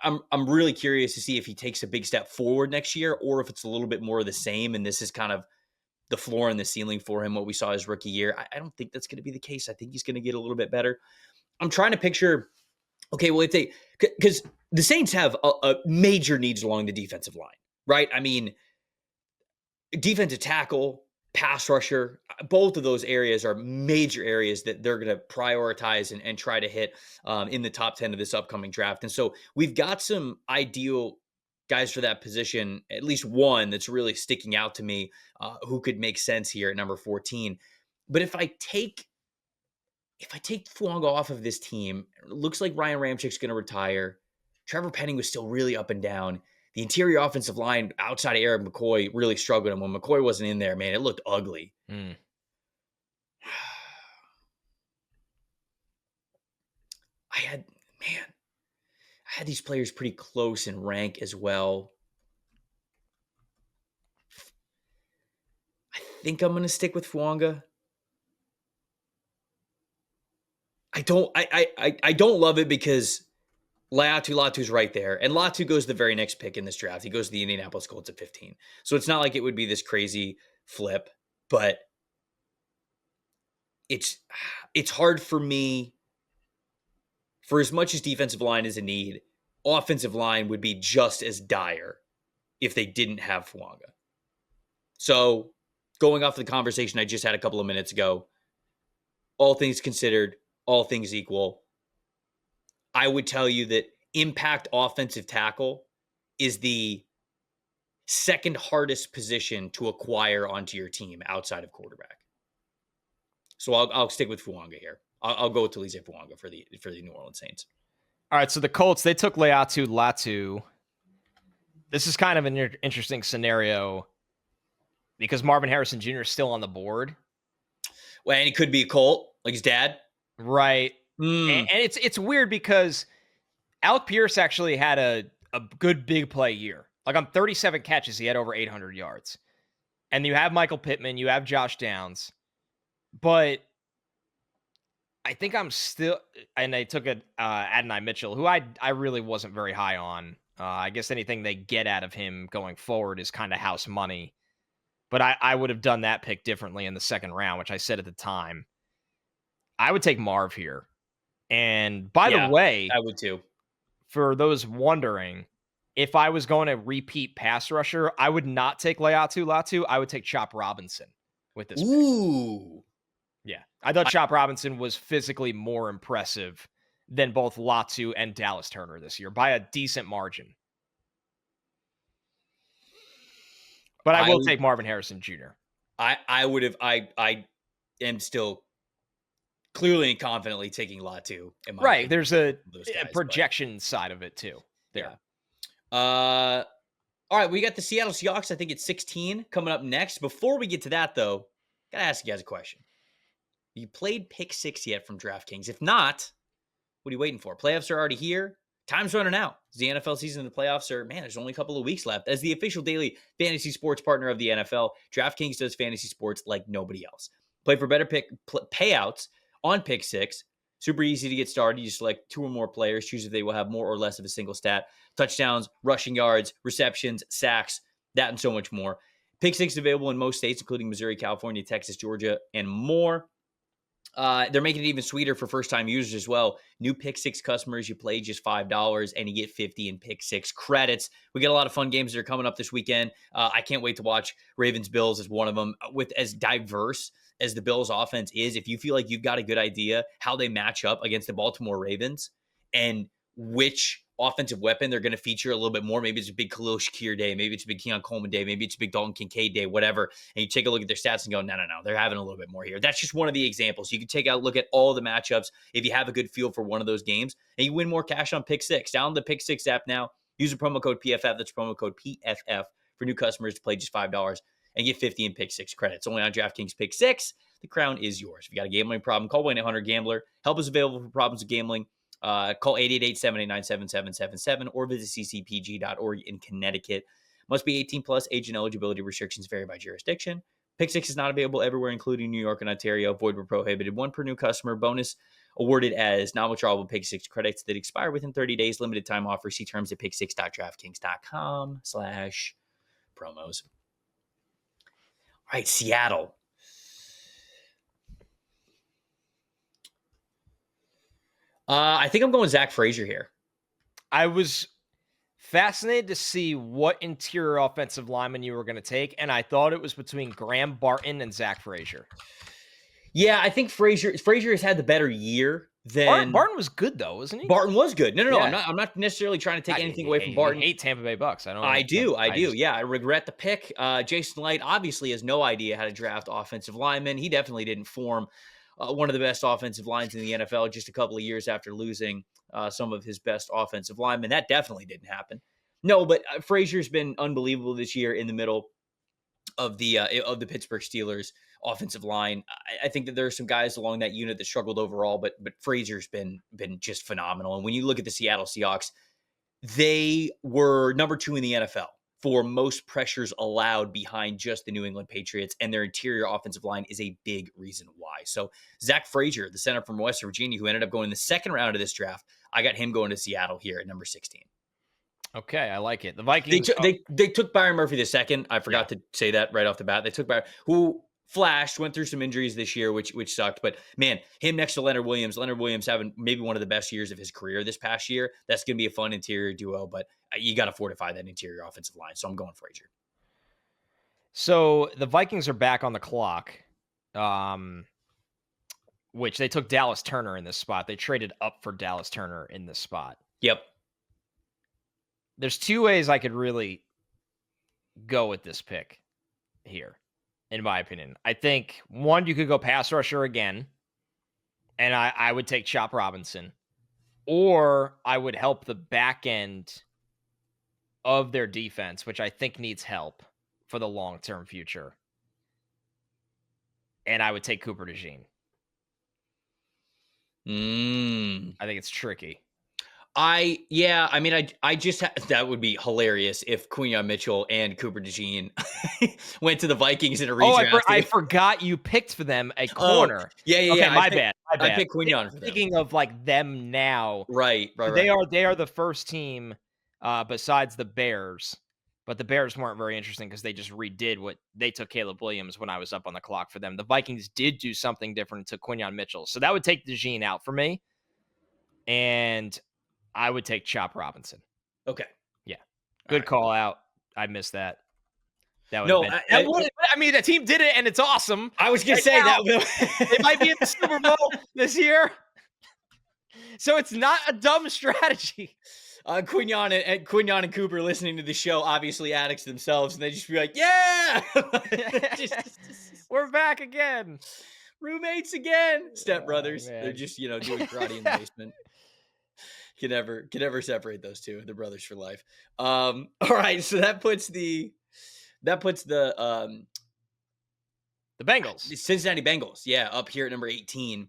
I'm really curious to see if he takes a big step forward next year or if it's a little bit more of the same. And this is kind of the floor and the ceiling for him, what we saw his rookie year. I don't think that's going to be the case. I think he's going to get a little bit better. I'm trying to picture, okay, well, because the Saints have a major needs along the defensive line, right? I mean, defensive tackle, pass rusher, both of those areas are major areas that they're going to prioritize and try to hit in the top 10 of this upcoming draft. And so we've got some ideal guys for that position, at least one that's really sticking out to me who could make sense here at number 14. But if I take Fuaga off of this team, it looks like Ryan Ramchik's going to retire. Trevor Penning was still really up and down. The interior offensive line outside of Eric McCoy really struggled. And when McCoy wasn't in there, man, it looked ugly. I had these players pretty close in rank as well. I think I'm going to stick with Fuaga. I don't love it because Laiatu Latu's right there. And Latu goes the very next pick in this draft. He goes to the Indianapolis Colts at 15. So it's not like it would be this crazy flip, but it's hard for me. For as much as defensive line is a need, offensive line would be just as dire if they didn't have Fuaga. So going off the conversation I just had a couple of minutes ago, all things considered, all things equal, I would tell you that impact offensive tackle is the second hardest position to acquire onto your team outside of quarterback. So I'll stick with Fuaga here. I'll go with Taliese Fuaga for the New Orleans Saints. All right, so the Colts, they took Laiatu Latu. This is kind of an interesting scenario because Marvin Harrison Jr. is still on the board. Well, and he could be a Colt, like his dad. Right. And it's weird because Alec Pierce actually had a good big play year. Like on 37 catches, he had over 800 yards. And you have Michael Pittman, you have Josh Downs, but I think I'm still, and they took Adonai Mitchell, who I really wasn't very high on. I guess anything they get out of him going forward is kind of house money. But I would have done that pick differently in the second round, which I said at the time. I would take Marv here. And by the Yeah, way, I would too. for those wondering, if I was going to repeat pass rusher, I would not take Laiatu Latu. I would take Chop Robinson with this pick. Ooh. Yeah. I thought Chop Robinson was physically more impressive than both Latu and Dallas Turner this year by a decent margin. But I will take Marvin Harrison Jr. I would have. I am still clearly and confidently taking Latu. Right. There's a guys, projection side of it too. There. Yeah. All right. We got the Seattle Seahawks. I think it's 16 coming up next. Before we get to that, though, gotta ask you guys a question. Have you played Pick 6 yet from DraftKings? If not, what are you waiting for? Playoffs are already here. Time's running out. The NFL season and the playoffs are, man, there's only a couple of weeks left. As the official daily fantasy sports partner of the NFL, DraftKings does fantasy sports like nobody else. Play for better payouts on Pick 6. Super easy to get started. You select 2 or more players, choose if they will have more or less of a single stat. Touchdowns, rushing yards, receptions, sacks, that and so much more. Pick 6 is available in most states, including Missouri, California, Texas, Georgia, and more. They're making it even sweeter for first-time users as well. New Pick 6 customers, you play just $5 and you get 50 in Pick 6 credits. We got a lot of fun games that are coming up this weekend. I can't wait to watch Ravens-Bills as one of them. With as diverse as the Bills offense is, if you feel like you've got a good idea how they match up against the Baltimore Ravens and which offensive weapon they're going to feature a little bit more. Maybe it's a big Khalil Shakir day. Maybe it's a big Keon Coleman day. Maybe it's a big Dalton Kincaid day, whatever. And you take a look at their stats and go, no, they're having a little bit more here. That's just one of the examples. You can take a look at all the matchups if you have a good feel for one of those games, and you win more cash on Pick 6. Download the Pick 6 app now. Use the promo code PFF. That's promo code PFF for new customers to play just $5 and get 50 in Pick 6 credits. Only on DraftKings Pick 6. The crown is yours. If you got a gambling problem, call 1-800-GAMBLER. Help is available for problems with gambling. Call 888-789-7777 or visit ccpg.org in Connecticut. Must be 18 plus. Age and eligibility restrictions vary by jurisdiction. Pick 6 is not available everywhere, including New York and Ontario. Void where prohibited. 1 per new customer. Bonus awarded as non-withdrawable Pick 6 credits that expire within 30 days. Limited time offer. See terms at pick6.draftkings.com/promos. All right, Seattle. I think I'm going Zach Frazier here. I was fascinated to see what interior offensive lineman you were going to take, and I thought it was between Graham Barton and Zach Frazier. Yeah, I think Frazier has had the better year than Barton was good though, wasn't he? Barton was good. No. Yeah. I'm not necessarily trying to take anything away from Barton. I hate Tampa Bay Bucks. I do. Yeah, I regret the pick. Jason Light obviously has no idea how to draft offensive linemen. He definitely didn't form one of the best offensive lines in the NFL just a couple of years after losing some of his best offensive linemen. That definitely didn't happen. No, but Frazier's been unbelievable this year in the middle of the Pittsburgh Steelers offensive line. I think that there are some guys along that unit that struggled overall, but Frazier's been just phenomenal. And when you look at the Seattle Seahawks, they were number 2 in the NFL for most pressures allowed behind just the New England Patriots, and their interior offensive line is a big reason why. So Zach Frazier, the center from West Virginia, who ended up going in the second round of this draft, I got him going to Seattle here at number 16. Okay, I like it. The Vikings. They took Byron Murphy the second. I forgot to say that right off the bat. They took Byron, who flashed, went through some injuries this year, which sucked. But man, him next to Leonard Williams. Leonard Williams having maybe one of the best years of his career this past year. That's going to be a fun interior duo, but you got to fortify that interior offensive line. So I'm going Frazier. So the Vikings are back on the clock, which they took Dallas Turner in this spot. They traded up for Dallas Turner in this spot. Yep. There's 2 ways I could really go with this pick here, in my opinion. I think, one, you could go pass rusher again, and I would take Chop Robinson. Or I would help the back end of their defense, which I think needs help for the long-term future. And I would take Cooper DeJean. I think it's tricky. I mean, I just that would be hilarious if Quinyon Mitchell and Cooper DeJean went to the Vikings in a Oh, redraft. I forgot you picked for them a Oh, corner. yeah. Okay, my bad, my I bad. picked Quinyon for them. Thinking of, like, them now. Right. They are the first team, besides the Bears, but the Bears weren't very interesting because they just redid what they took Caleb Williams when I was up on the clock for them. The Vikings did do something different to Quinyon Mitchell, so that would take DeJean out for me, and I would take Chop Robinson. Okay. Yeah, All good right. call out. I missed that. That would No, have been. I mean, the team did it, and it's awesome. I was gonna Right say now, that they might be in the Super Bowl this year, so it's not a dumb strategy. Quinyon and Cooper listening to the show, obviously addicts themselves, and they just be like, "Yeah, We're back again, roommates again, stepbrothers." Oh, They're just doing karate in the basement. Can never separate those two. They're brothers for life. All right, so that puts the Bengals. Cincinnati Bengals, up here at number 18.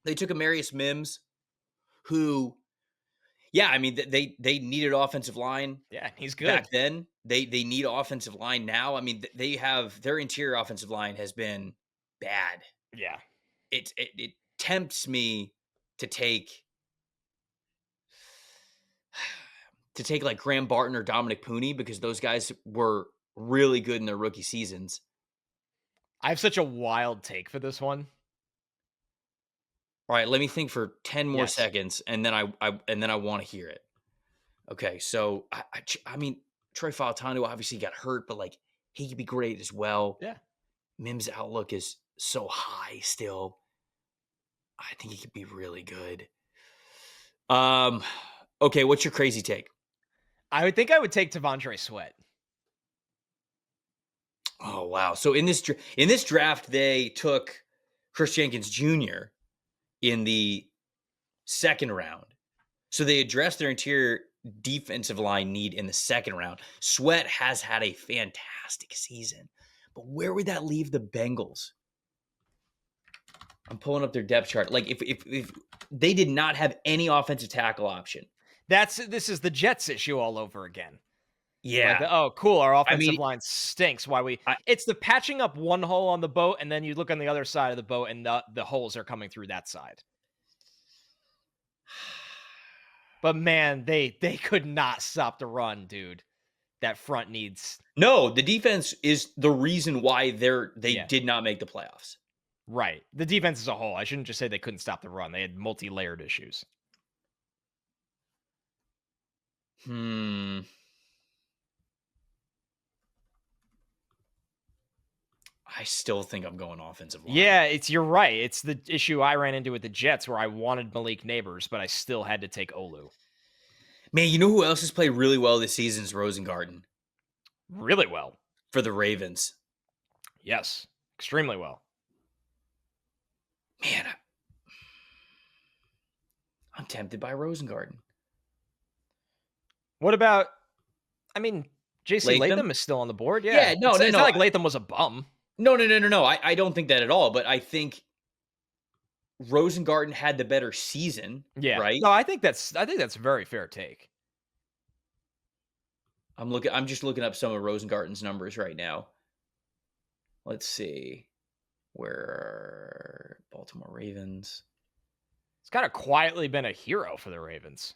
They took Amarius Mims, who, I mean, they needed offensive line. Yeah, he's good. Back then. They need offensive line now. I mean, they have their interior offensive line has been bad. Yeah, It tempts me to take like Graham Barton or Dominic Pooney because those guys were really good in their rookie seasons. I have such a wild take for this one. All right, let me think for 10 more Yes. seconds, and then I want to hear it. Okay, so I mean, Troy Fautanu obviously got hurt, but like he could be great as well. Yeah. Mims' outlook is so high still. I think he could be really good. Okay, what's your crazy take? I would think I would take T'Vondre Sweat. Oh wow! So in this draft, they took Chris Jenkins Jr. in the second round. So they addressed their interior defensive line need in the second round. Sweat has had a fantastic season, but where would that leave the Bengals? I'm pulling up their depth chart. Like if they did not have any offensive tackle option. This is the Jets issue all over again. Yeah. Like, oh, cool. Our offensive line stinks. It's the patching up one hole on the boat, and then you look on the other side of the boat, and the holes are coming through that side. But man, they could not stop the run, dude. That front needs. No, the defense is the reason why they did not make the playoffs. Right. The defense as a whole. I shouldn't just say they couldn't stop the run. They had multi-layered issues. I still think I'm going offensive line. Yeah, you're right. It's the issue I ran into with the Jets where I wanted Malik Neighbors, but I still had to take Olu. Man, you know who else has played really well this season is Rosengarten. Really well. For the Ravens. Yes, extremely well. Man, I'm tempted by Rosengarten. What about, I mean, JC Latham is still on the board. Yeah. Yeah, no. It's not like Latham was a bum. No. I don't think that at all, but I think Rosengarten had the better season. Yeah. Right? No, I think that's a very fair take. I'm just looking up some of Rosengarten's numbers right now. Let's see. Where Baltimore Ravens. It's kind of quietly been a hero for the Ravens.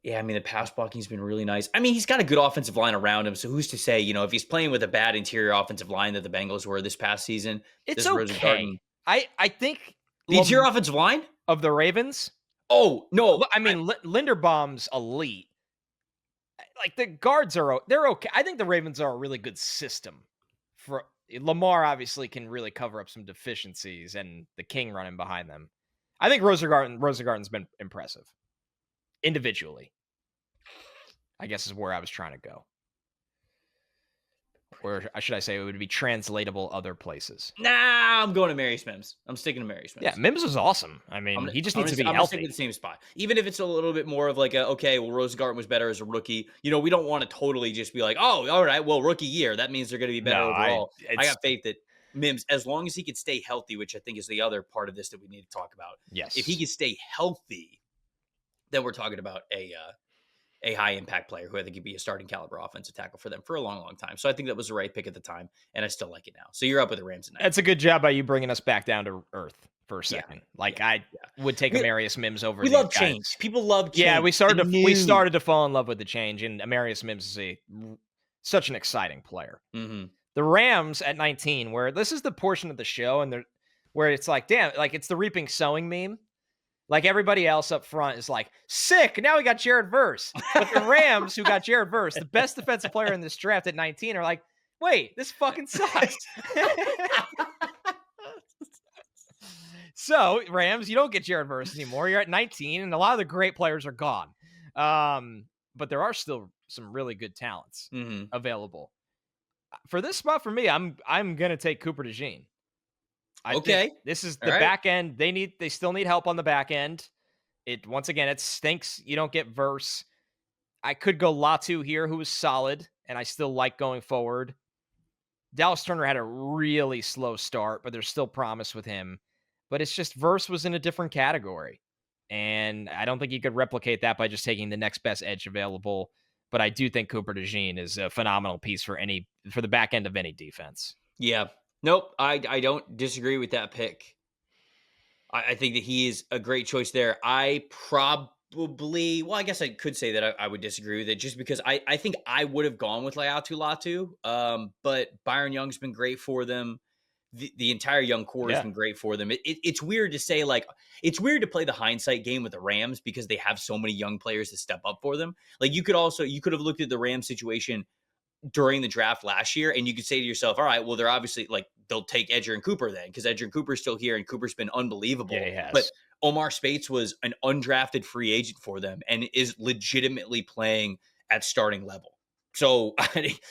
Yeah, I mean, the pass blocking's been really nice. I mean, he's got a good offensive line around him, so who's to say, if he's playing with a bad interior offensive line that the Bengals were this past season, it's okay. I think the interior offensive line of the Ravens. Oh, no. I mean, Linderbaum's elite. Like, the guards they're okay. I think the Ravens are a really good system. For Lamar obviously can really cover up some deficiencies, and the King running behind them. I think Rosengarten's been impressive. Individually, I guess is where I was trying to go. Or should I say it would be translatable other places? Nah, I'm going to Amarius Mims. I'm sticking to Amarius Mims. Yeah, Mims is awesome. I mean, he just needs to be healthy. I'm in the same spot. Even if it's a little bit more of like Rosengarten was better as a rookie. We don't want to totally just be like, oh, all right, well, rookie year. That means they're going to be better overall. I got faith that Mims, as long as he could stay healthy, which I think is the other part of this that we need to talk about. Yes. If he could stay healthy, then we're talking about a high impact player who I think could be a starting caliber offensive tackle for them for a long, long time. So I think that was the right pick at the time, and I still like it now. So you're up with the Rams tonight. That's a good job by you bringing us back down to earth for a Yeah, second. Like, yeah, I yeah. would take Amarius Mims over We these love guys. change. People love change. Yeah, we started The to fall in love with the change, and Amarius Mims is such an exciting player. new. The Rams at 19, where this is the portion of the show, and where it's like, damn, like it's the reaping sowing meme. Like everybody else up front is like, sick. Now we got Jared Verse. But the Rams, who got Jared Verse, the best defensive player in this draft at 19, are like, wait, this fucking sucks. So, Rams, you don't get Jared Verse anymore. You're at 19, and a lot of the great players are gone. But there are still some really good talents available. For this spot, for me, I'm gonna take Cooper DeJean. Okay. This is the back end. They still need help on the back end. Once again, it stinks. You don't get Verse. I could go Latu here, who was solid, and I still like going forward. Dallas Turner had a really slow start, but there's still promise with him. But it's just Verse was in a different category. And I don't think you could replicate that by just taking the next best edge available. But I do think Cooper DeJean is a phenomenal piece for the back end of any defense. Yeah. Nope. I don't disagree with that pick. I think that he is a great choice there. I guess I could say that I would disagree with it just because I think I would have gone with Laiatu Latu. But Byron Young's been great for them. The entire young core has been great for them. It's weird to say, like, it's weird to play the hindsight game with the Rams because they have so many young players to step up for them. Like you could have looked at the Rams situation during the draft last year, and you could say to yourself, all right, well, they're obviously like, they'll take Edrian Cooper then because Edrian Cooper's still here and Cooper's been unbelievable. Yeah, he has. But Omar Spates was an undrafted free agent for them and is legitimately playing at starting level. So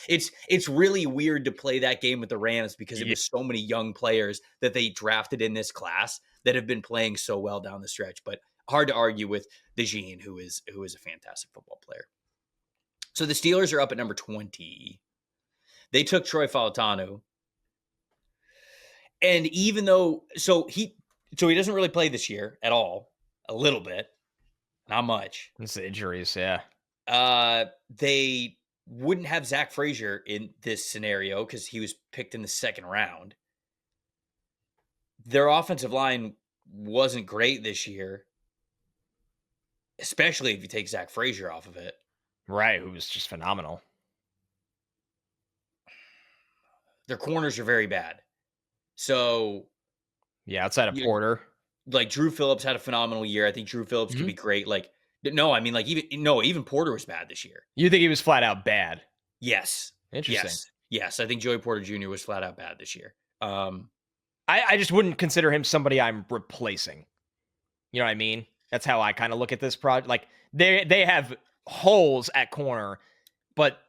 it's really weird to play that game with the Rams because it was so many young players that they drafted in this class that have been playing so well down the stretch. But hard to argue with DeJean, who is a fantastic football player. So the Steelers are up at number 20. They took Troy Fautanu. And even though he doesn't really play this year at all, a little bit, not much. It's the injuries, yeah. They wouldn't have Zach Frazier in this scenario because he was picked in the second round. Their offensive line wasn't great this year, especially if you take Zach Frazier off of it. Right, who was just phenomenal. Their corners are very bad. So, yeah, outside of Porter. Like Drew Phillips had a phenomenal year. I think Drew Phillips could be great. Like, no, I mean, like even Porter was bad this year. You think he was flat out bad? Yes. Interesting. Yes. I think Joey Porter Jr. was flat out bad this year. I just wouldn't consider him somebody I'm replacing. You know what I mean? That's how I kind of look at this project. Like they have holes at corner, but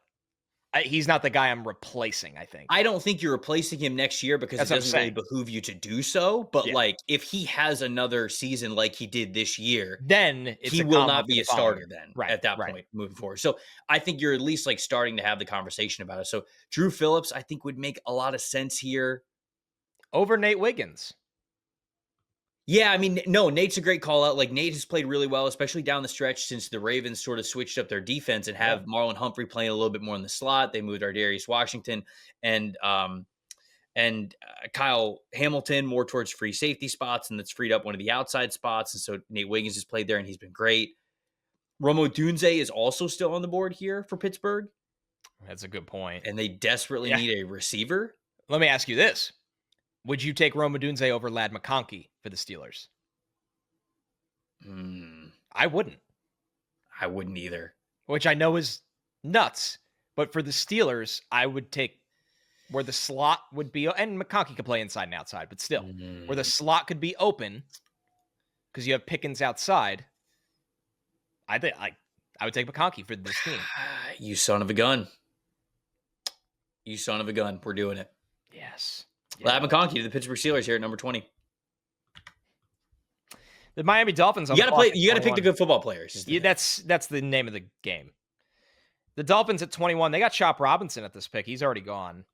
he's not the guy I'm replacing, I think. I don't think you're replacing him next year because it doesn't really behoove you to do so. But like, if he has another season like he did this year, then he will not be a starter then at that point moving forward. So I think you're at least like starting to have the conversation about it. So Drew Phillips, I think, would make a lot of sense here. Over Nate Wiggins. Yeah, I mean, no, Nate's a great call out. Like Nate has played really well, especially down the stretch since the Ravens sort of switched up their defense and have Marlon Humphrey playing a little bit more in the slot. They moved Ardarius Washington and Kyle Hamilton more towards free safety spots, and that's freed up one of the outside spots. And so Nate Wiggins has played there, and he's been great. Rome Odunze is also still on the board here for Pittsburgh. That's a good point. And they desperately need a receiver. Let me ask you this. Would you take Rome Odunze over Ladd McConkey for the Steelers? I wouldn't. I wouldn't either. Which I know is nuts. But for the Steelers, I would take where the slot would be, and McConkey could play inside and outside, but still, where the slot could be open, because you have Pickens outside, I think I would take McConkey for this team. You son of a gun. You son of a gun. We're doing it. Yes. Ladd McConkey to the Pittsburgh Steelers here at number 20. The Miami Dolphins. You got to pick the good football players. That's the name of the game. The Dolphins at 21. They got Chop Robinson at this pick. He's already gone.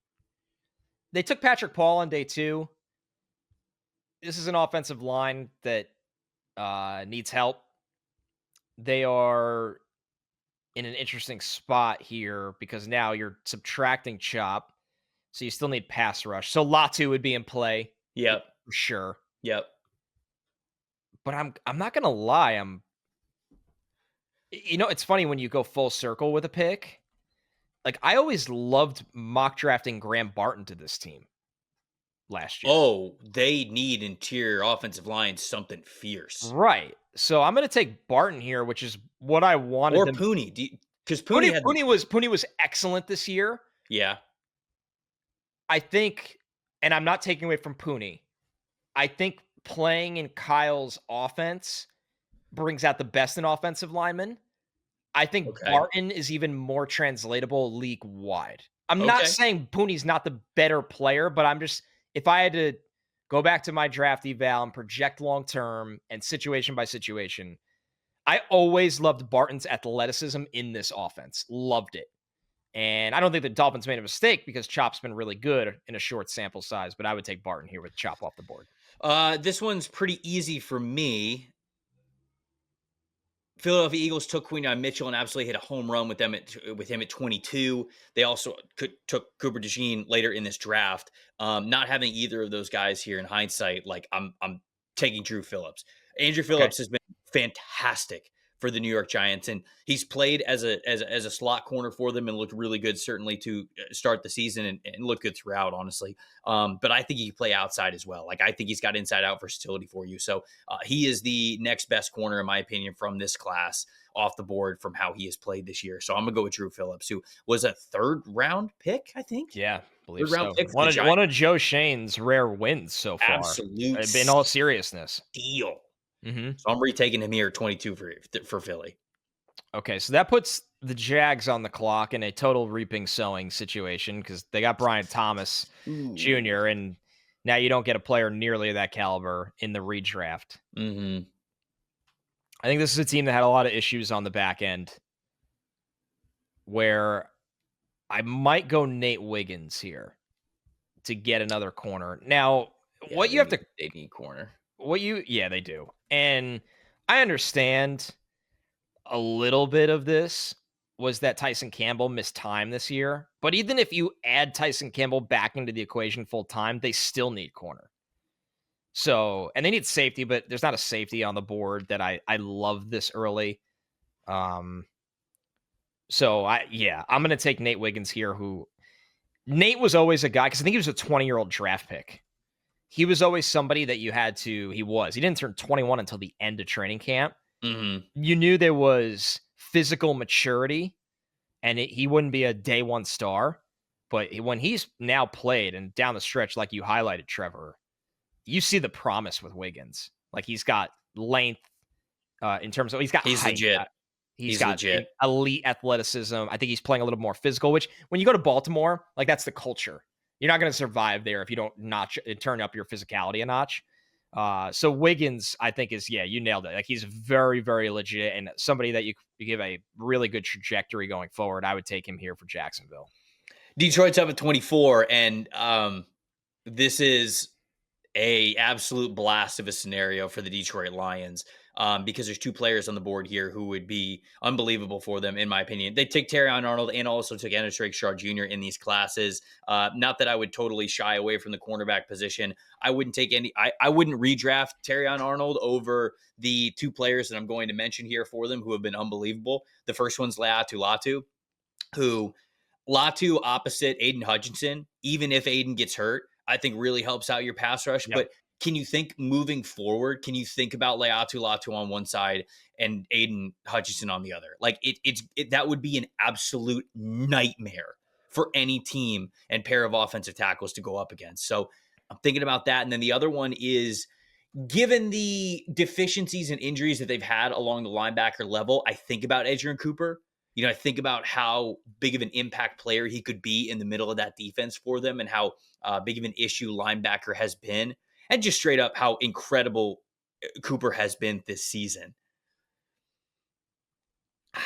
They took Patrick Paul on day 2. This is an offensive line that needs help. they are in an interesting spot here because now you're subtracting Chop, so you still need pass rush. So Latu would be in play Yep. for sure. Yep. But I'm not gonna lie, it's funny when you go full circle with a pick. Like I always loved mock drafting Graham Barton to this team last year. Oh, they need interior offensive line something fierce. Right. So I'm gonna take Barton here, which is what I wanted Or them. Pooney. Because Pooney had the Pooney was excellent this year. yeah. I think, and I'm not taking away from Pooney. I think playing in Kyle's offense brings out the best in offensive linemen. I think Okay. Barton is even more translatable league wide. I'm not Okay. saying Pooney's not the better player, but I'm just, if I had to go back to my draft eval and project long term and situation by situation, I always loved Barton's athleticism in this offense. Loved it. And I don't think the Dolphins made a mistake because Chop's been really good in a short sample size, but I would take Barton here with Chop off the board. This one's pretty easy for me. Philadelphia Eagles took Quinyon Mitchell and absolutely hit a home run with him at 22. They also took Cooper DeJean later in this draft. Not having either of those guys here in hindsight, like I'm taking Drew Phillips. Andrew Okay. Phillips has been fantastic for the New York Giants, and he's played as a slot corner for them and looked really good, certainly to start the season and look good throughout, honestly. But I think he can play outside as well. Like I think he's got inside out versatility for you. So he is the next best corner, in my opinion, from this class off the board from how he has played this year. So I'm gonna go with Drew Phillips, who was a third round pick, I think. Yeah, believe Third round so. pick for the Giants. One of Joe Shane's rare wins so far. Absolute In all seriousness. steal. hmm So I'm retaking him here at 22 for Philly. Okay, so that puts the Jags on the clock in a total reaping sowing situation because they got Brian Thomas Ooh. Jr. and now you don't get a player nearly that caliber in the redraft. Mm-hmm. I think this is a team that had a lot of issues on the back end where I might go Nate Wiggins here to get another corner. Now, Yeah, what you have to they need corner. yeah, they do. And I understand a little bit of this was that Tyson Campbell missed time this year. But even if you add Tyson Campbell back into the equation full time, they still need corner. So, and they need safety, but there's not a safety on the board that I love this early. Um, so I'm gonna take Nate Wiggins here, who Nate was always a guy because I think he was a 20-year-old draft pick. He was always somebody that you had to, he didn't turn 21 until the end of training camp. Mm-hmm. You knew there was physical maturity and he wouldn't be a day one star. But when he's now played and down the stretch, like you highlighted, Trevor, you see the promise with Wiggins. Like he's got length in terms of, he's got He's height. legit. He's He's got legit. elite athleticism. I think he's playing a little more physical, which when you go to Baltimore, like that's the culture. You're not going to survive there if you don't turn up your physicality a notch. So Wiggins, I think you nailed it. Like he's very, very legit and somebody that you give a really good trajectory going forward. I would take him here for Jacksonville. Detroit's up at 24, and this is a absolute blast of a scenario for the Detroit Lions because there's two players on the board here who would be unbelievable for them, in my opinion. They took Terrion Arnold and also took Ennis Shaw Jr. in these classes. Not that I would totally shy away from the cornerback position. I wouldn't take I wouldn't redraft Terrion Arnold over the two players that I'm going to mention here for them who have been unbelievable. The first one's Laiatu Latu, who Latu opposite Aiden Hutchinson, even if Aiden gets hurt, I think really helps out your pass rush. Yep. But can you think moving forward? Can you think about Laiatu Latu on one side and Aiden Hutchinson on the other? Like that would be an absolute nightmare for any team and pair of offensive tackles to go up against. So I'm thinking about that. And then the other one is, given the deficiencies and injuries that they've had along the linebacker level, I think about Edrian Cooper. I think about how big of an impact player he could be in the middle of that defense for them and how big of an issue linebacker has been, and just straight up how incredible Cooper has been this season. I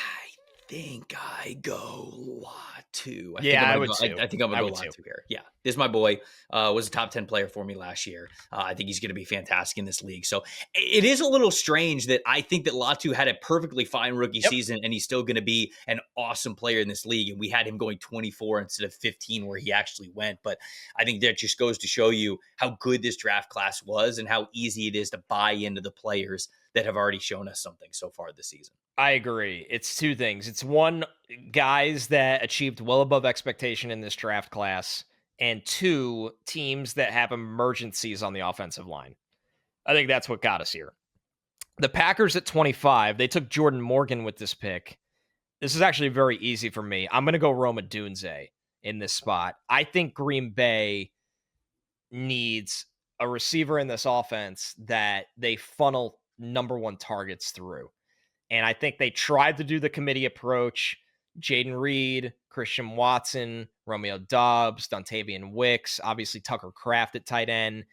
think I go Latu. Yeah, I would I too. think I'm I gonna go would too. Latu here. Yeah, this is my boy. Was a top 10 player for me last year. I think he's gonna be fantastic in this league. So it is a little strange that I think that Latu had a perfectly fine rookie Yep. season, and he's still gonna be an awesome player in this league. And we had him going 24 instead of 15, where he actually went. But I think that just goes to show you how good this draft class was and how easy it is to buy into the players that have already shown us something so far this season. I agree. It's two things. It's one, guys that achieved well above expectation in this draft class, and two, teams that have emergencies on the offensive line. I think that's what got us here. The Packers at 25, they took Jordan Morgan with this pick. This is actually very easy for me. I'm going to go Rome Odunze in this spot. I think Green Bay needs a receiver in this offense that they funnel number one targets through. And I think they tried to do the committee approach. Jaden Reed, Christian Watson, Romeo Doubs, Dontavian Wicks, obviously Tucker Kraft at tight end.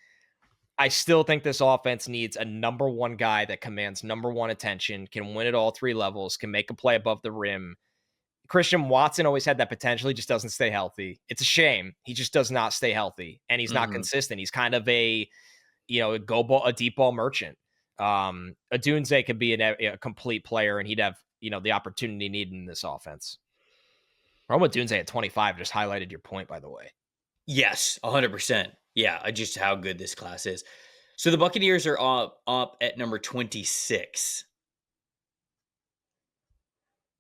I still think this offense needs a number one guy that commands number one attention, can win at all three levels, can make a play above the rim. Christian Watson always had that potential. He just doesn't stay healthy. It's a shame. He just does not stay healthy, and he's not consistent. He's kind of a deep ball merchant. Odunze could be a complete player, and he'd have the opportunity needed in this offense. Rome Odunze at 25 just highlighted your point, by the way. Yes, 100%. Yeah, just how good this class is. So the Buccaneers are up at number 26.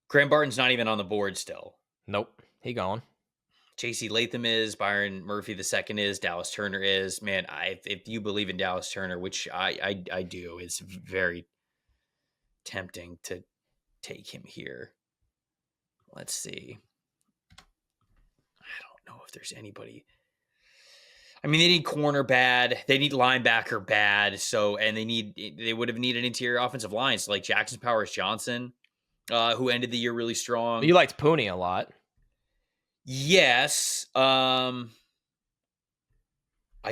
Graham Barton's not even on the board still. Nope, he gone. JC Latham is, Byron Murphy II is, Dallas Turner is. Man, if you believe in Dallas Turner, which I do, it's very tempting to take him here. Let's see. I don't know if there's anybody. I mean, they need corner bad. They need linebacker bad. So, and they would have needed interior offensive lines like Jackson Powers Johnson, who ended the year really strong. You liked Pooney a lot. Yes. I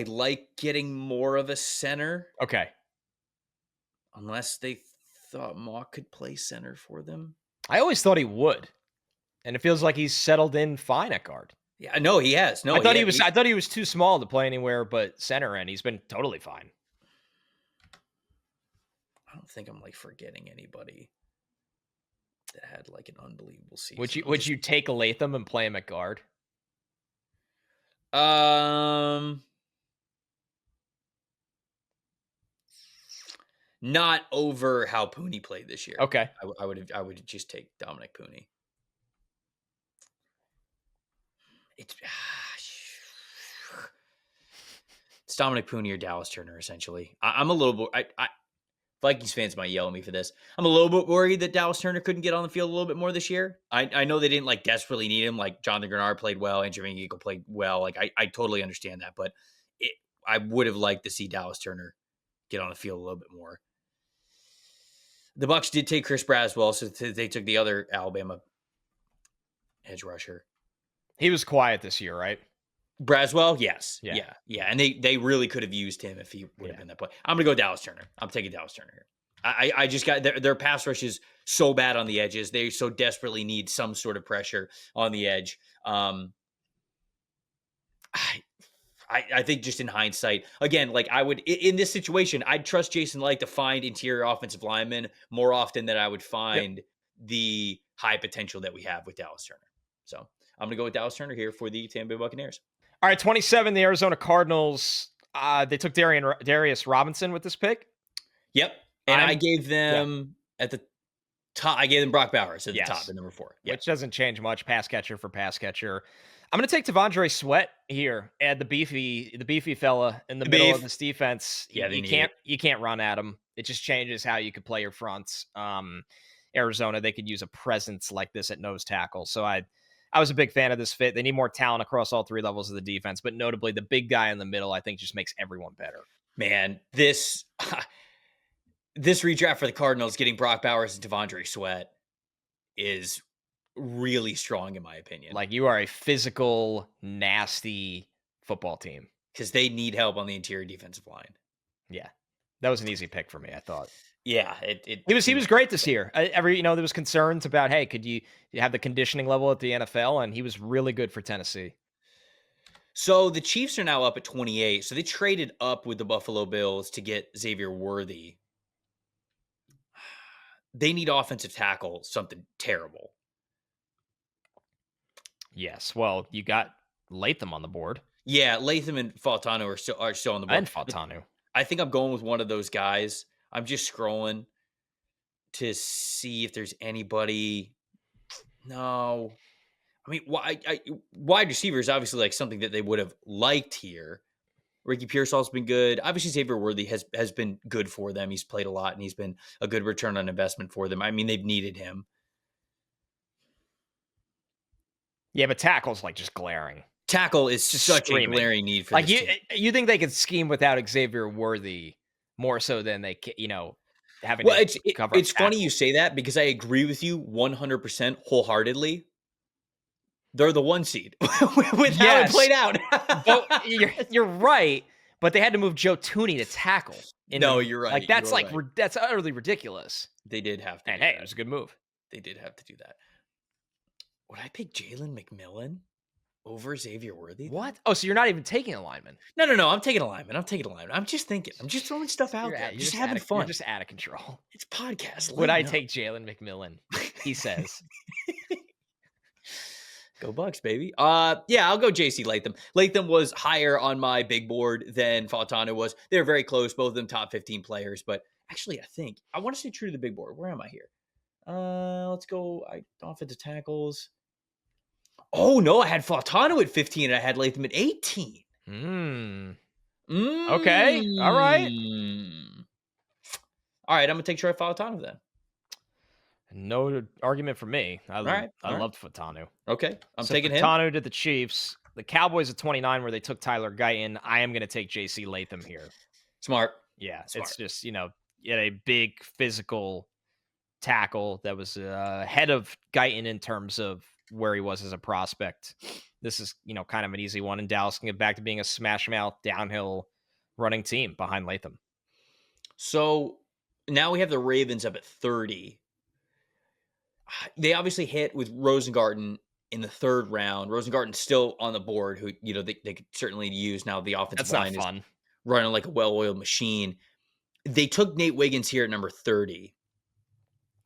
like getting more of a center. Okay. Unless they thought Mock could play center for them. I always thought he would. And it feels like he's settled in fine at guard. Yeah, no, he has. No, I thought he was too small to play anywhere but center, and he's been totally fine. I don't think I'm forgetting anybody that had an unbelievable season. Would you take Latham and play him at guard? Not over how Pooney played this year. Okay. I would just take Dominic Pooney. It's Dominic Pooney or Dallas Turner, essentially. I'm a little bit. Vikings fans might yell at me for this. I'm a little bit worried that Dallas Turner couldn't get on the field a little bit more this year. I know they didn't desperately need him. Jonathan Grenard played well, and Jermaine Eagle played well. I totally understand that, but I would have liked to see Dallas Turner get on the field a little bit more. The Bucs did take Chris Braswell, so they took the other Alabama edge rusher. He was quiet this year, right? Braswell, yes. Yeah. And they really could have used him if he would have been that play. I'm going to go Dallas Turner. I'm taking Dallas Turner here. I just got their pass rush is so bad on the edges. They so desperately need some sort of pressure on the edge. I think just in hindsight, again, I would, in this situation, I'd trust Jason Licht to find interior offensive linemen more often than I would find the high potential that we have with Dallas Turner. So I'm going to go with Dallas Turner here for the Tampa Bay Buccaneers. All right, 27, the Arizona Cardinals. They took Darius Robinson with this pick. Yep. And I gave them at the top. I gave them Brock Bowers at the top at number 4. Yep. Which doesn't change much. Pass catcher for pass catcher. I'm going to take T'Vondre Sweat here. Add the beefy fella in the middle of this defense. Yeah, you can't run at him. It just changes how you could play your fronts. Arizona, they could use a presence like this at nose tackle. So I was a big fan of this fit. They need more talent across all three levels of the defense, but notably the big guy in the middle, I think, just makes everyone better. Man, this redraft for the Cardinals, getting Brock Bowers and T'Vondre Sweat is really strong, in my opinion. You are a physical, nasty football team. Because they need help on the interior defensive line. Yeah. That was an easy pick for me, I thought. Yeah, He was seemed like great this year. There was concerns about, hey, could you have the conditioning level at the NFL? And he was really good for Tennessee. So the Chiefs are now up at 28. So they traded up with the Buffalo Bills to get Xavier Worthy. They need offensive tackle, something terrible. Yes. Well, you got Latham on the board. Yeah, Latham and Fautanu are still on the board. And Fautanu. I think I'm going with one of those guys. I'm just scrolling to see if there's anybody. No. I mean, wide receiver is obviously like something that they would have liked here. Ricky Pearsall's been good. Obviously, Xavier Worthy has been good for them. He's played a lot, and he's been a good return on investment for them. I mean, they've needed him. Yeah, but tackle's like just glaring. Tackle is just such a glaring need for like this team. You think they could scheme without Xavier Worthy more so than they, having Well, to cover. It's funny you say that because I agree with you 100% wholeheartedly. They're the 1 seed with how it played out. Well, you're right, but they had to move Joe Tooney to tackle. You're right. Like that's that's utterly ridiculous. They did have to. And hey, it was a good move. They did have to do that. Would I pick Jalen McMillan over Xavier Worthy? What? Oh, so you're not even taking a lineman? No. I'm taking a lineman. I'm just thinking. I'm just throwing stuff out there. I'm just having fun. You're just out of control. It's podcast. Would I take Jalen McMillan? He says. Go Bucks, baby. Yeah, I'll go JC Latham. Latham was higher on my big board than Fautanu was. They're very close, both of them top 15 players. But actually, I want to stay true to the big board. Where am I here? Let's go. Offensive tackles. Oh no, I had Fautanu at 15 and I had Latham at 18. Okay. All right. All right, I'm gonna take Troy Fautanu then. No argument for me. I loved Fautanu. Okay, I'm taking Fautanu him. to the Chiefs. The Cowboys at 29, where they took Tyler Guyton. I am going to take JC Latham here. Smart. Yeah, Smart. It's just, a big physical tackle that was ahead of Guyton in terms of where he was as a prospect. This is, kind of an easy one. And Dallas can get back to being a smash mouth downhill running team behind Latham. So now we have the Ravens up at 30. They obviously hit with Rosengarten in the 3rd round. Rosengarten's still on the board, who, they could certainly use now. The offensive line is running like a well-oiled machine. They took Nate Wiggins here at number 30.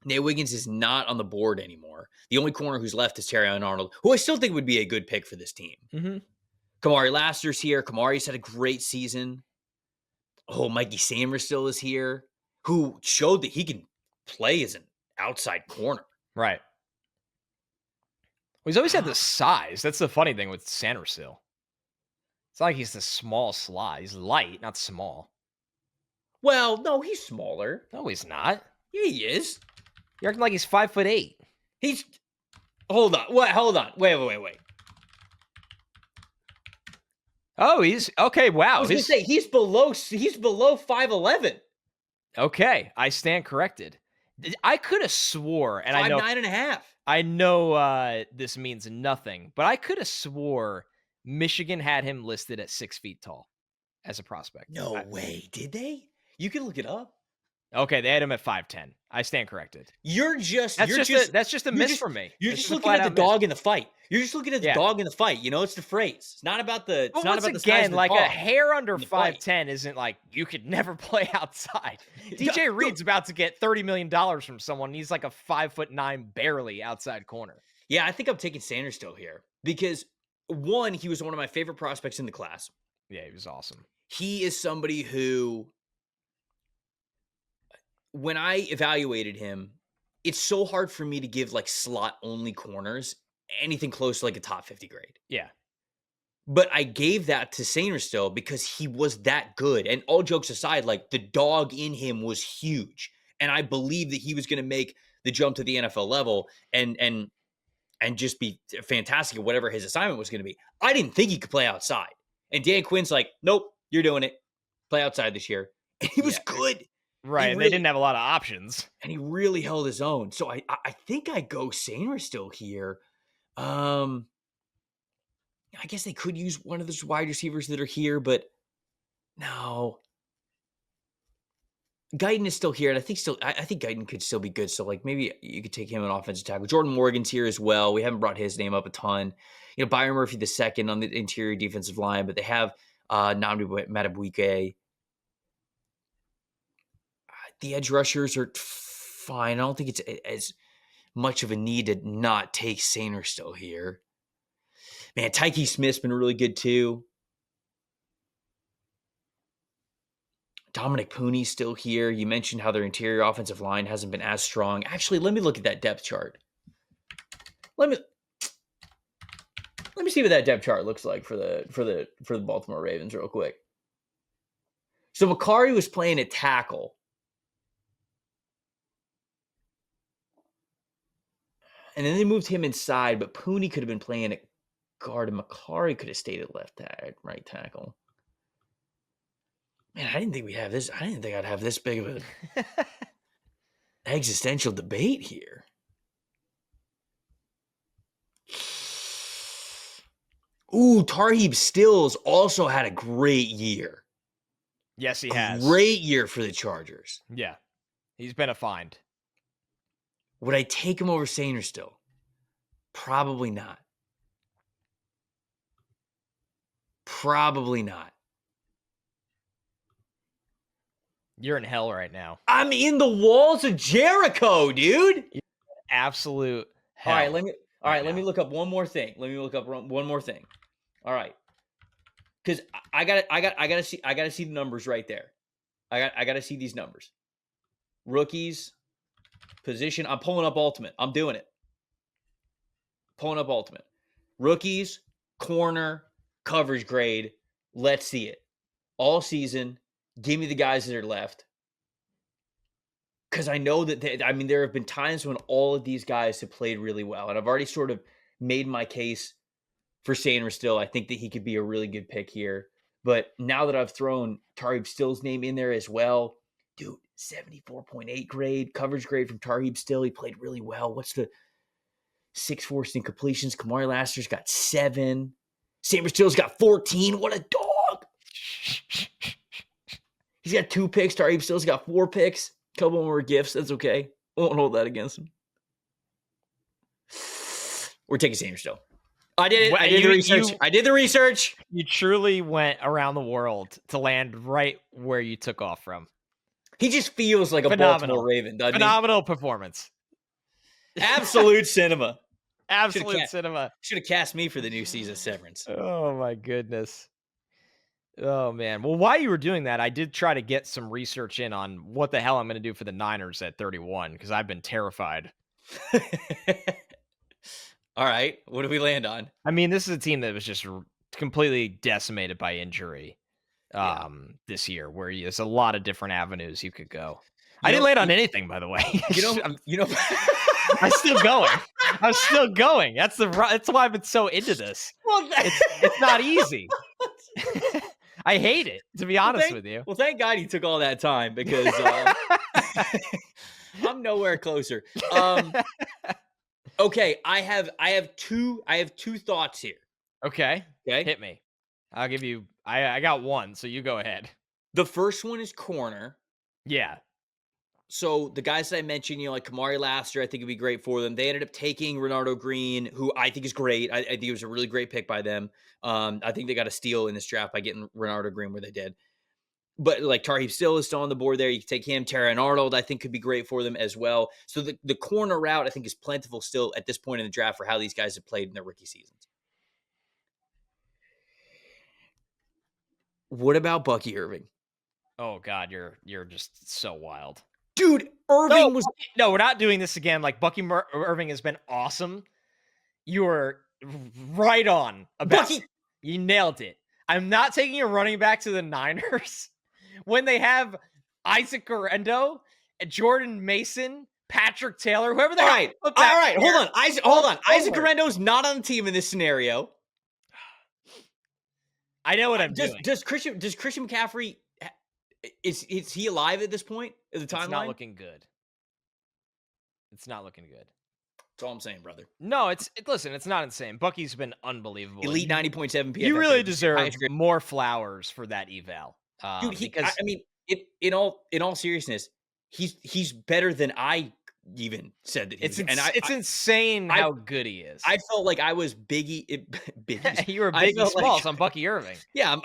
Nate Wiggins is not on the board anymore. The only corner who's left is Terrion Arnold, who I still think would be a good pick for this team. Mm-hmm. Kamari Lassiter's here. Kamari's had a great season. Oh, Mikey Sanders still is here, who showed that he can play as an outside corner. Right. Well, he's always had the size. That's the funny thing with Sanders still. It's not like he's the small slot. He's light, not small. Well, no, he's smaller. No, he's not. Yeah, he is. You're acting like he's 5'8". He's. Hold on. What? Hold on. Wait. Oh, he's okay. Wow. I was gonna say he's below 5'11". Okay, I stand corrected. I could have swore, and 5'9.5". I know this means nothing, but I could have swore Michigan had him listed at 6 feet tall as a prospect. No way, did they? You can look it up. Okay, they had him at 5'10". I stand corrected. That's just a miss for me. You're just looking at the dog in the fight. You're just looking at the dog in the fight. It's the phrase. It's not about the. It's not about the size of the like dog. A hair under 5'10" isn't like you could never play outside. DJ Reed's about to get $30 million from someone. He's like a 5'9" barely outside corner. Yeah, I think I'm taking Sanders still here because one, he was one of my favorite prospects in the class. Yeah, he was awesome. He is somebody who, when I evaluated him, it's so hard for me to give like slot only corners anything close to like a top 50 grade. Yeah. But I gave that to Sanders still because he was that good. And all jokes aside, like the dog in him was huge. And I believed that he was going to make the jump to the NFL level and just be fantastic at whatever his assignment was going to be. I didn't think he could play outside. And Dan Quinn's like, nope, you're doing it. Play outside this year. And he was good. Right. And they didn't have a lot of options. And he really held his own. So I think I go Sanders still here. I guess they could use one of those wide receivers that are here, but no. Guyton is still here, and I think Guyton could still be good. So like maybe you could take him an offensive tackle. Jordan Morgan's here as well. We haven't brought his name up a ton. Byron Murphy the second on the interior defensive line, but they have Nnamdi Madubuike. The edge rushers are fine. I don't think it's as much of a need to not take Sainer still here. Man, Tyke Smith's been really good too. Dominic Pooney's still here. You mentioned how their interior offensive line hasn't been as strong. Actually, let me look at that depth chart. Let me see what that depth chart looks like for the Baltimore Ravens real quick. So Macari was playing at tackle. And then they moved him inside, but Pooney could have been playing at guard, and Macari could have stayed at right tackle. Man, I didn't think we'd have this. I didn't think I'd have this big of an existential debate here. Ooh, Tarheeb Stills also had a great year. Yes, he has. Great year for the Chargers. Yeah, he's been a find. Would I take him over Sainer still? Probably not. Probably not. You're in hell right now. I'm in the walls of Jericho, dude. Absolute hell. All right, let me look up one more thing. All right. Cuz I got to see the numbers right there. I got to see these numbers. Rookies, position. I'm pulling up Ultimate. I'm doing it. Pulling up Ultimate. Rookies, corner, coverage grade. Let's see it. All season. Give me the guys that are left. Because I know that, there have been times when all of these guys have played really well. And I've already sort of made my case for Sainer still. I think that he could be a really good pick here. But now that I've thrown Tarheeb Still's name in there as well, dude, 74.8 grade, coverage grade from Tarheeb Still. He played really well. What's the 6 forced incompletions? Kamari Laster's got 7. Sainer Still's got 14. What a dog. He's got 2 picks. Tarheeb Still's got 4 picks. A couple more gifts. That's okay. I won't hold that against him. We're taking Sainer Still. I did it. I did the research. You truly went around the world to land right where you took off from. He just feels like a Baltimore Raven, doesn't he? Phenomenal performance. Absolute cinema. Absolute cinema. Should have cast me for the new season Severance. Oh, my goodness. Oh, man. Well, while you were doing that, I did try to get some research in on what the hell I'm going to do for the Niners at 31, because I've been terrified. All right. What do we land on? I mean, this is a team that was just completely decimated by injury this year, where there's a lot of different avenues you could go. I didn't land on anything, by the way. I'm still going. I'm still going. That's why I've been so into this. Well, it's not easy. I hate it, to be honest with you. Well, thank God he took all that time, because I'm nowhere closer. Okay, I have two thoughts here. Okay. Hit me. I'll give you. I got one, so you go ahead. The first one is corner. Yeah. So the guys that I mentioned, like Kamari Laster, I think it'd be great for them. They ended up taking Renardo Green, who I think is great. I think it was a really great pick by them. I think they got a steal in this draft by getting Renardo Green where they did. But like Tarheeb Still is still on the board there. You can take him. Terrion Arnold, I think, could be great for them as well. So the corner route, I think, is plentiful still at this point in the draft for how these guys have played in their rookie seasons. What about Bucky Irving? Oh God, you're just so wild. Dude, Irving No, we're not doing this again. Like, Bucky Irving has been awesome. You were right on about Bucky. You nailed it. I'm not taking a running back to the Niners when they have Isaac Guerendo and Jordan Mason, Patrick Taylor, whoever they have. All right. Hold on. Isaac Guerendo's not on the team in this scenario. I know what I'm doing. Does Christian McCaffrey, is he alive at this point in the timeline? It's not looking good. It's not looking good. That's all I'm saying, brother. No, listen, it's not insane. Bucky's been unbelievable. Elite 90.7 PFF. You really deserve more flowers for that eval. Dude, in all seriousness, he's better than I even said that he was. And It's insane I how good he is. I felt like I was Biggie's. You were I Biggie felt like Smalls on Bucky Irving. yeah.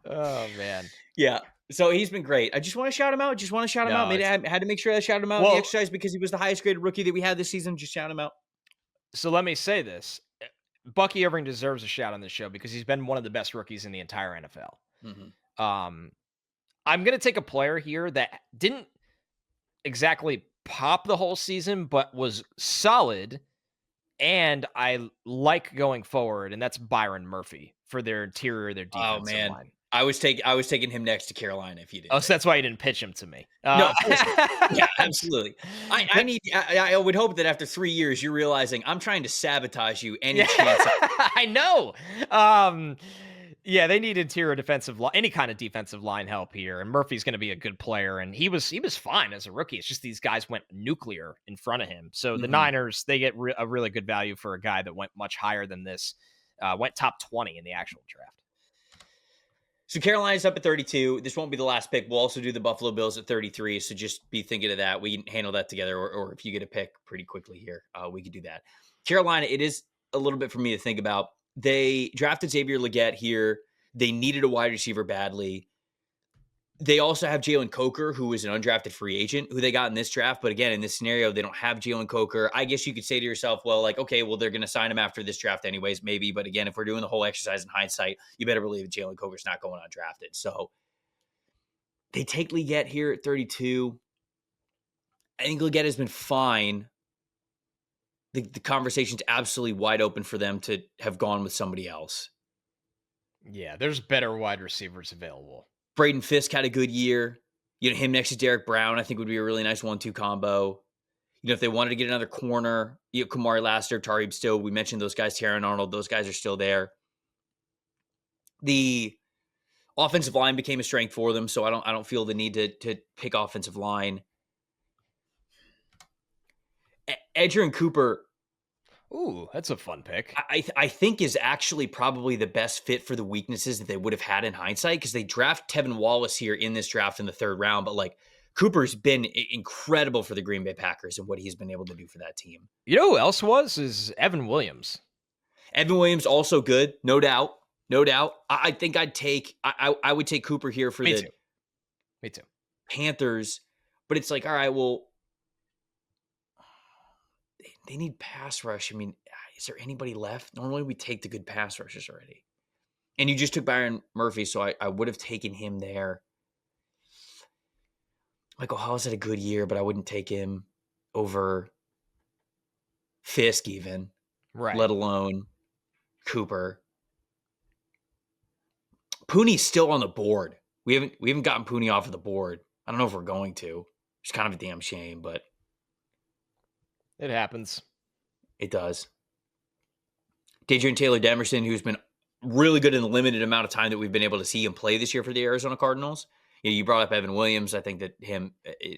Oh, man. Yeah. So he's been great. I just want to shout him out. No, Maybe I had to make sure I shout him out in the exercise because he was the highest graded rookie that we had this season. Just shout him out. So let me say this. Bucky Irving deserves a shout on this show because he's been one of the best rookies in the entire NFL. I'm going to take a player here that didn't exactly pop the whole season, but was solid, and I like going forward, and that's Byron Murphy for their interior, their Oh defensive man, line. I was taking him next to Carolina if you did. Oh, so that's why you didn't pitch him to me. No, yeah, absolutely. I would hope that after 3 years, you're realizing I'm trying to sabotage you any chance. I know. Yeah, they need interior defensive line, any kind of defensive line help here, and Murphy's going to be a good player, and he was fine as a rookie. It's just these guys went nuclear in front of him. So the Niners, they get a really good value for a guy that went much higher than this, went top 20 in the actual draft. So Carolina's up at 32. This won't be the last pick. We'll also do the Buffalo Bills at 33. So just be thinking of that. We can handle that together. Or if you get a pick pretty quickly here, we could do that. Carolina, it is a little bit for me to think about. They drafted Xavier Legette here. They needed a wide receiver badly. They also have Jalen Coker, who is an undrafted free agent, who they got in this draft. But again, in this scenario, they don't have Jalen Coker. I guess you could say to yourself, well, like, okay, well, they're going to sign him after this draft anyways, maybe. But again, if we're doing the whole exercise in hindsight, you better believe that Jalen Coker's not going undrafted. So they take Legette here at 32. I think Legette has been fine. The conversation's absolutely wide open for them to have gone with somebody else. Yeah, there's better wide receivers available. Braden Fisk had a good year. Him next to Derek Brown, I think would be a really nice 1-2 combo. If they wanted to get another corner, Kamari Lassiter, Tariq Still, we mentioned those guys, Terrion Arnold, those guys are still there. The offensive line became a strength for them, so I don't feel the need to pick offensive line. Edrian Cooper. Ooh, that's a fun pick. I think is actually probably the best fit for the weaknesses that they would have had in hindsight because they draft Tevin Wallace here in this draft in the 3rd round. But like Cooper's been incredible for the Green Bay Packers and what he's been able to do for that team. You know who else is Evan Williams. Evan Williams also good, no doubt. I think I would take Cooper here for Me too. Panthers. But it's like, all right, well, they need pass rush. I mean, is there anybody left? Normally we take the good pass rushers already. And you just took Byron Murphy, so I would have taken him there. Michael Hall's had a good year, but I wouldn't take him over Fisk even, right? Let alone Cooper. Pooney's still on the board. We haven't gotten Pooney off of the board. I don't know if we're going to. It's kind of a damn shame, but it happens. It does. Dadrian Taylor Demerson, who's been really good in the limited amount of time that we've been able to see him play this year for the Arizona Cardinals. You brought up Evan Williams. I think that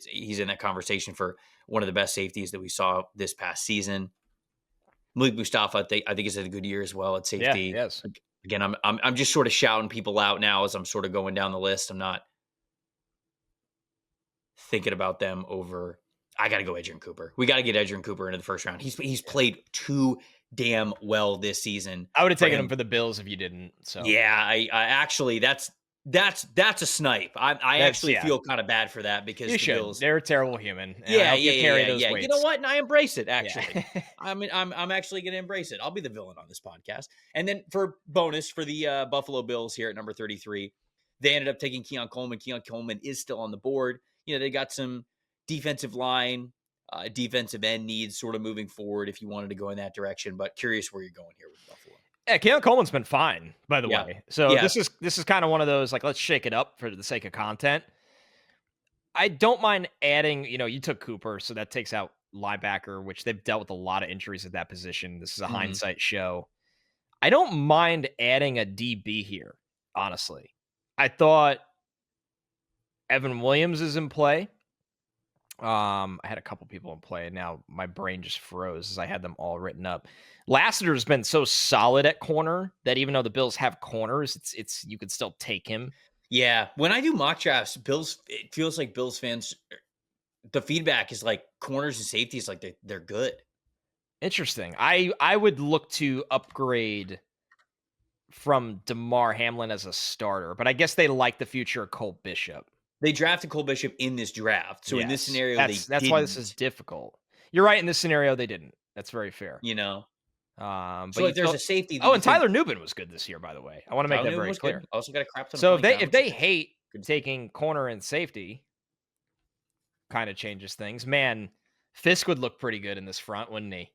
he's in that conversation for one of the best safeties that we saw this past season. Malik Mustafa, I think has had a good year as well at safety. Yeah, yes. Again, I'm just sort of shouting people out now as I'm sort of going down the list. I'm not thinking about them over. I got to go Edrian Cooper. We got to get Edrian Cooper into the 1st round. He's played too damn well this season. I would have taken him for the Bills if you didn't. So yeah, I actually that's a snipe. I actually feel kind of bad for that because the Bills, they're a terrible human. Yeah. Weights. You know what? And I embrace it. Actually, I'm actually going to embrace it. I'll be the villain on this podcast. And then for bonus for the Buffalo Bills here at number 33, they ended up taking Keon Coleman. Keon Coleman is still on the board. They got some defensive line, defensive end needs sort of moving forward if you wanted to go in that direction. But curious where you're going here with Buffalo. Yeah, Keon Coleman's been fine, by the way. So this is kind of one of those, like, let's shake it up for the sake of content. I don't mind adding, you took Cooper, so that takes out linebacker, which they've dealt with a lot of injuries at that position. This is a hindsight show. I don't mind adding a DB here, honestly. I thought Evan Williams is in play. I had a couple people in play, and now my brain just froze as I had them all written up. Lassiter's been so solid at corner that even though the Bills have corners, it's you could still take him. Yeah, when I do mock drafts, it feels like Bills fans, the feedback is like corners and safeties, like they're good. Interesting. I would look to upgrade from DeMar Hamlin as a starter, but I guess they like the future of Cole Bishop. They drafted Cole Bishop in this draft, so in this Yes. scenario, they That's why this is didn't. difficult. You're right, in this scenario, they didn't. That's very fair. You know, But so you if there's still a safety that Oh, you and think Tyler Nubin was good this year, by the way. I wanna make Tyler that Newton very was good, clear. also got a crap ton of So if playing they time, if which is they hate good to see. taking corner and safety, kinda changes things. Man, Fisk would look pretty good in this front, wouldn't he?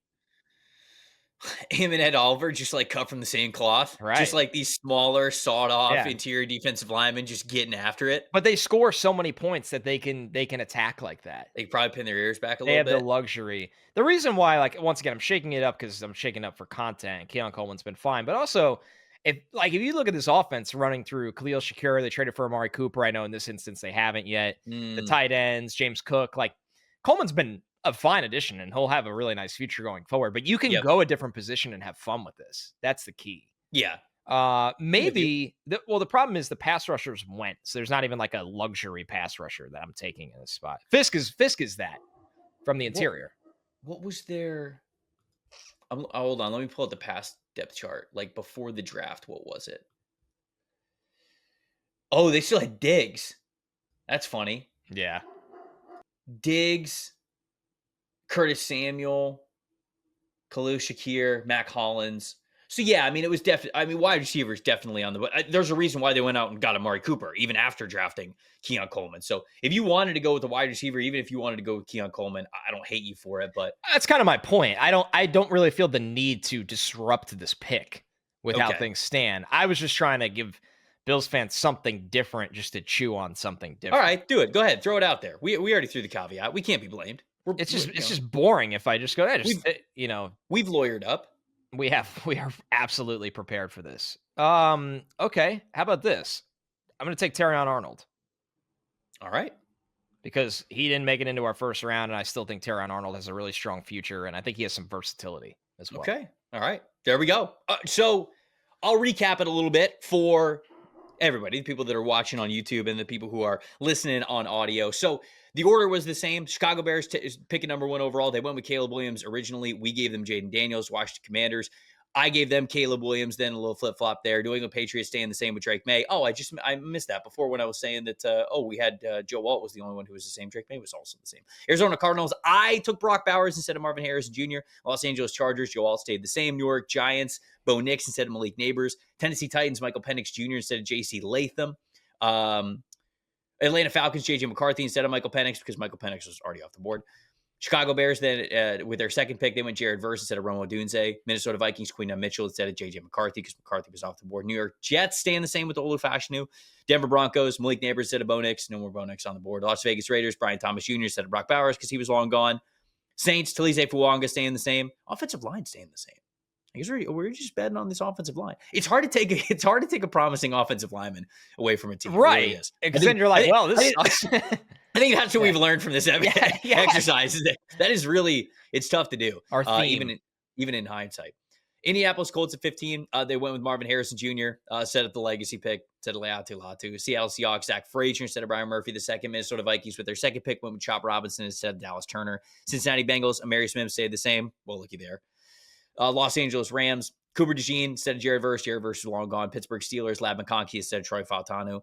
Him and Ed Oliver just like cut from the same cloth, just Right. like these smaller, sawed off Yeah. interior defensive linemen just getting after it. But they score so many points that they can attack like that. They could probably pin their ears back a They little have the bit. luxury. The reason why, like, once again, I'm shaking it up because I'm shaking up for content. Keon Coleman's been fine, but also if you look at this offense running through Khalil Shakir, they traded for Amari Cooper. I know in this instance they haven't yet. The Mm, tight ends, James Cook, like Coleman's been a fine addition and he'll have a really nice future going forward. But you can yep. go a different position and have fun with this. That's the key. Yeah. I'm with you. Maybe the problem is the pass rushers went, so there's not even like a luxury pass rusher that I'm taking in this spot. Fisk is that from the What interior. what was their hold on, let me pull up the past depth chart. Like before the draft, what was it? Oh, they still had Diggs. That's funny. Yeah. Diggs, Curtis Samuel, Khalil Shakir, Mac Hollins. So yeah, I mean, it was definitely. I mean, wide receivers definitely on the. There's a reason why they went out and got Amari Cooper even after drafting Keon Coleman. So if you wanted to go with the wide receiver, even if you wanted to go with Keon Coleman, I don't hate you for it. But That's kind of my point. I don't really feel the need to disrupt this pick with how okay, things stand. I was just trying to give Bills fans something different just to chew on something all different. right, do it. Go ahead, throw it out there. We already threw the caveat. We can't be blamed. It's just You it's know, just boring if I just go, yeah, we've we've lawyered up. we are absolutely prepared for this. Okay, how about this? I'm going to take Terrion Arnold All right. because he didn't make it into our first round, and I still think Terrion Arnold has a really strong future, and I think he has some versatility as well. Okay. All right. There we go. So I'll recap it a little bit for everybody, the people that are watching on YouTube and the people who are listening on audio. So the order was the same. Chicago Bears picking number 1 overall. They went with Caleb Williams originally. We gave them Jaden Daniels, Washington Commanders. I gave them Caleb Williams, then a little flip-flop there. New England Patriots staying the same with Drake May. Oh, I missed that before when I was saying that, we had Joe Alt was the only one who was the same. Drake May was also the same. Arizona Cardinals, I took Brock Bowers instead of Marvin Harrison Jr. Los Angeles Chargers, Joe Alt stayed the same. New York Giants, Bo Nix instead of Malik Neighbors. Tennessee Titans, Michael Penix Jr. instead of JC Latham. Atlanta Falcons, JJ McCarthy instead of Michael Penix because Michael Penix was already off the board. Chicago Bears, then with their second pick, they went Jared Verse instead of Rome Odunze. Minnesota Vikings, Queen Mitchell instead of JJ McCarthy because McCarthy was off the board. New York Jets staying the same with Olu Fashanu. Denver Broncos, Malik Neighbors instead of Bo Nix. No more Bo Nix on the board. Las Vegas Raiders, Brian Thomas Jr. instead of Brock Bowers because he was long gone. Saints, Taliese Fuaga staying the same. Offensive line staying the same. I guess we're just betting on this offensive line. It's hard to take a promising offensive lineman away from a team. Right. It really is. Because then you're like, well, this sucks. I think that's what we've learned from this exercise. Is that is really, it's tough to do. Our theme. Even in hindsight. Indianapolis Colts at 15. They went with Marvin Harrison Jr. Set up the legacy pick. Set of Laiatu Latu. Seattle Seahawks, Zach Frazier instead of Brian Murphy the second. Minnesota Vikings with their second pick went with Chop Robinson instead of Dallas Turner. Cincinnati Bengals, Amarius Mims stayed the same. Well, looky there. Los Angeles Rams, Cooper DeJean instead of Jared Verse. Jared Verse is long gone. Pittsburgh Steelers, Ladd McConkey instead of Troy Fautanu.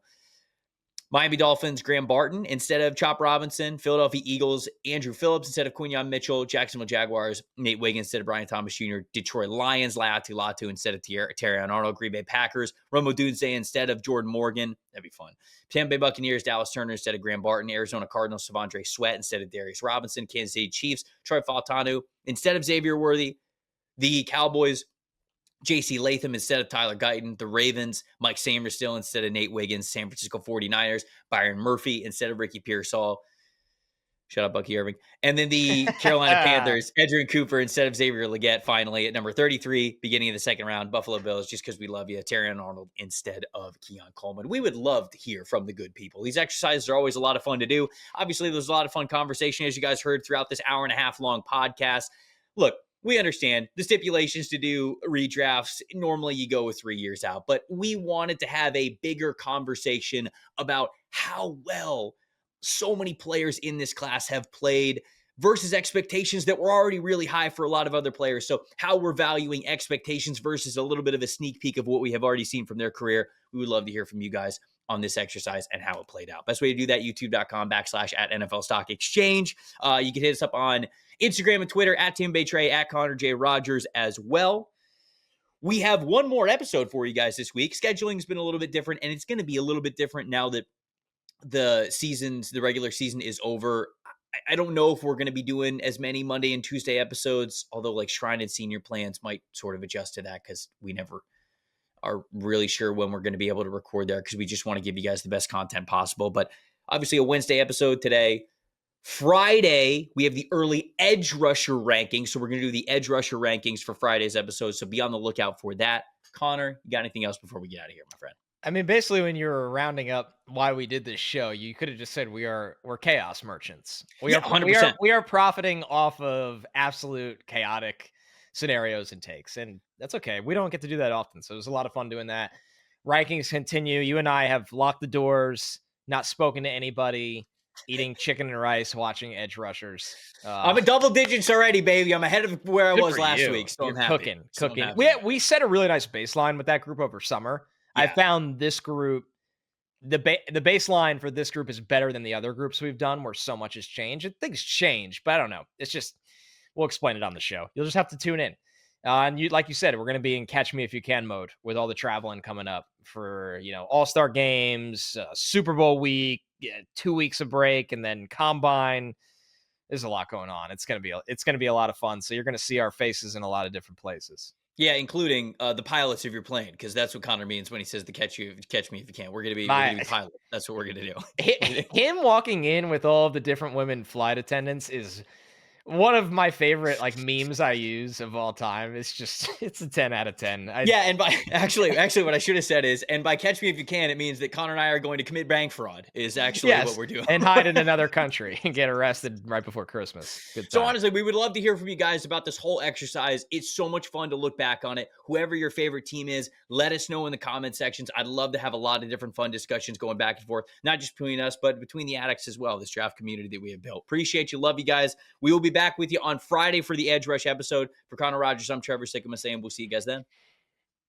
Miami Dolphins, Graham Barton instead of Chop Robinson. Philadelphia Eagles, Andrew Phillips instead of Quinyon Mitchell. Jacksonville Jaguars, Nate Wiggins instead of Brian Thomas Jr. Detroit Lions, Laiatu Latu instead of Terrion Arnold. Green Bay Packers, Rome Odunze instead of Jordan Morgan. That'd be fun. Tampa Bay Buccaneers, Dallas Turner instead of Graham Barton. Arizona Cardinals, Savondre Sweat instead of Darius Robinson. Kansas City Chiefs, Troy Fautanu instead of Xavier Worthy. The Cowboys, JC Latham instead of Tyler Guyton. The Ravens, Mike Sainristil instead of Nate Wiggins. San Francisco 49ers, Byron Murphy instead of Ricky Pearsall. Shut up, Bucky Irving. And then the Carolina Panthers, Edrian Cooper instead of Xavier Legette, finally at number 33, beginning of the second round. Buffalo Bills, just because we love you, Terrion Arnold instead of Keon Coleman. We would love to hear from the good people. These exercises are always a lot of fun to do. Obviously, there's a lot of fun conversation, as you guys heard throughout this hour and a half long podcast. Look, we understand the stipulations to do redrafts. Normally you go with 3 years out, but we wanted to have a bigger conversation about how well so many players in this class have played versus expectations that were already really high for a lot of other players. So how we're valuing expectations versus a little bit of a sneak peek of what we have already seen from their career. We would love to hear from you guys on this exercise and how it played out. Best way to do that, youtube.com/@NFL Stock Exchange. You can hit us up on Instagram and Twitter @Tim Baytray, @Connor J. Rogers as well. We have one more episode for you guys this week. Scheduling's been a little bit different, and it's going to be a little bit different now that the regular season is over. I don't know if we're going to be doing as many Monday and Tuesday episodes, although like Shrine and Senior plans might sort of adjust to that because we never are really sure when we're going to be able to record there because we just want to give you guys the best content possible. But obviously a Wednesday episode today. Friday, we have the early edge rusher rankings. So we're going to do the edge rusher rankings for Friday's episode. So be on the lookout for that. Connor, you got anything else before we get out of here, my friend? I mean, basically, when you were rounding up why we did this show, you could have just said we're chaos merchants. We are 100%. We are profiting off of absolute chaotic scenarios and takes, and that's okay. We don't get to do that often, so it was a lot of fun doing that. Rankings continue. You and I have locked the doors, not spoken to anybody, eating chicken and rice, watching edge rushers. I'm at double digits already, baby. I'm ahead of where I was last week, so I'm happy. Cooking. We set a really nice baseline with that group over summer. Yeah. I found this group, the baseline for this group is better than the other groups we've done where so much has changed. Things change, but I don't know. It's just, we'll explain it on the show. You'll just have to tune in. And you, like you said, we're going to be in catch me if you can mode with all the traveling coming up for, all-star games, Super Bowl week, 2 weeks of break, and then combine. There's a lot going on. It's going to be a lot of fun. So you're going to see our faces in a lot of different places. Yeah, including the pilots if you're playing, because that's what Connor means when he says to catch me if you can. We're gonna be pilots. That's what we're gonna do. Him walking in with all of the different women flight attendants is one of my favorite memes I use of all time. It's a 10 out of 10. And by actually what I should have said is, and by catch me if you can, it means that Connor and I are going to commit bank fraud is actually what we're doing. And hide in another country and get arrested right before Christmas. So honestly, we would love to hear from you guys about this whole exercise. It's so much fun to look back on it. Whoever your favorite team is, let us know in the comment sections. I'd love to have a lot of different fun discussions going back and forth, not just between us, but between the addicts as well, this draft community that we have built. Appreciate you. Love you guys. We will be back with you on Friday for the Edge Rush episode. For Connor Rogers, I'm Trevor Sikkema saying we'll see you guys then.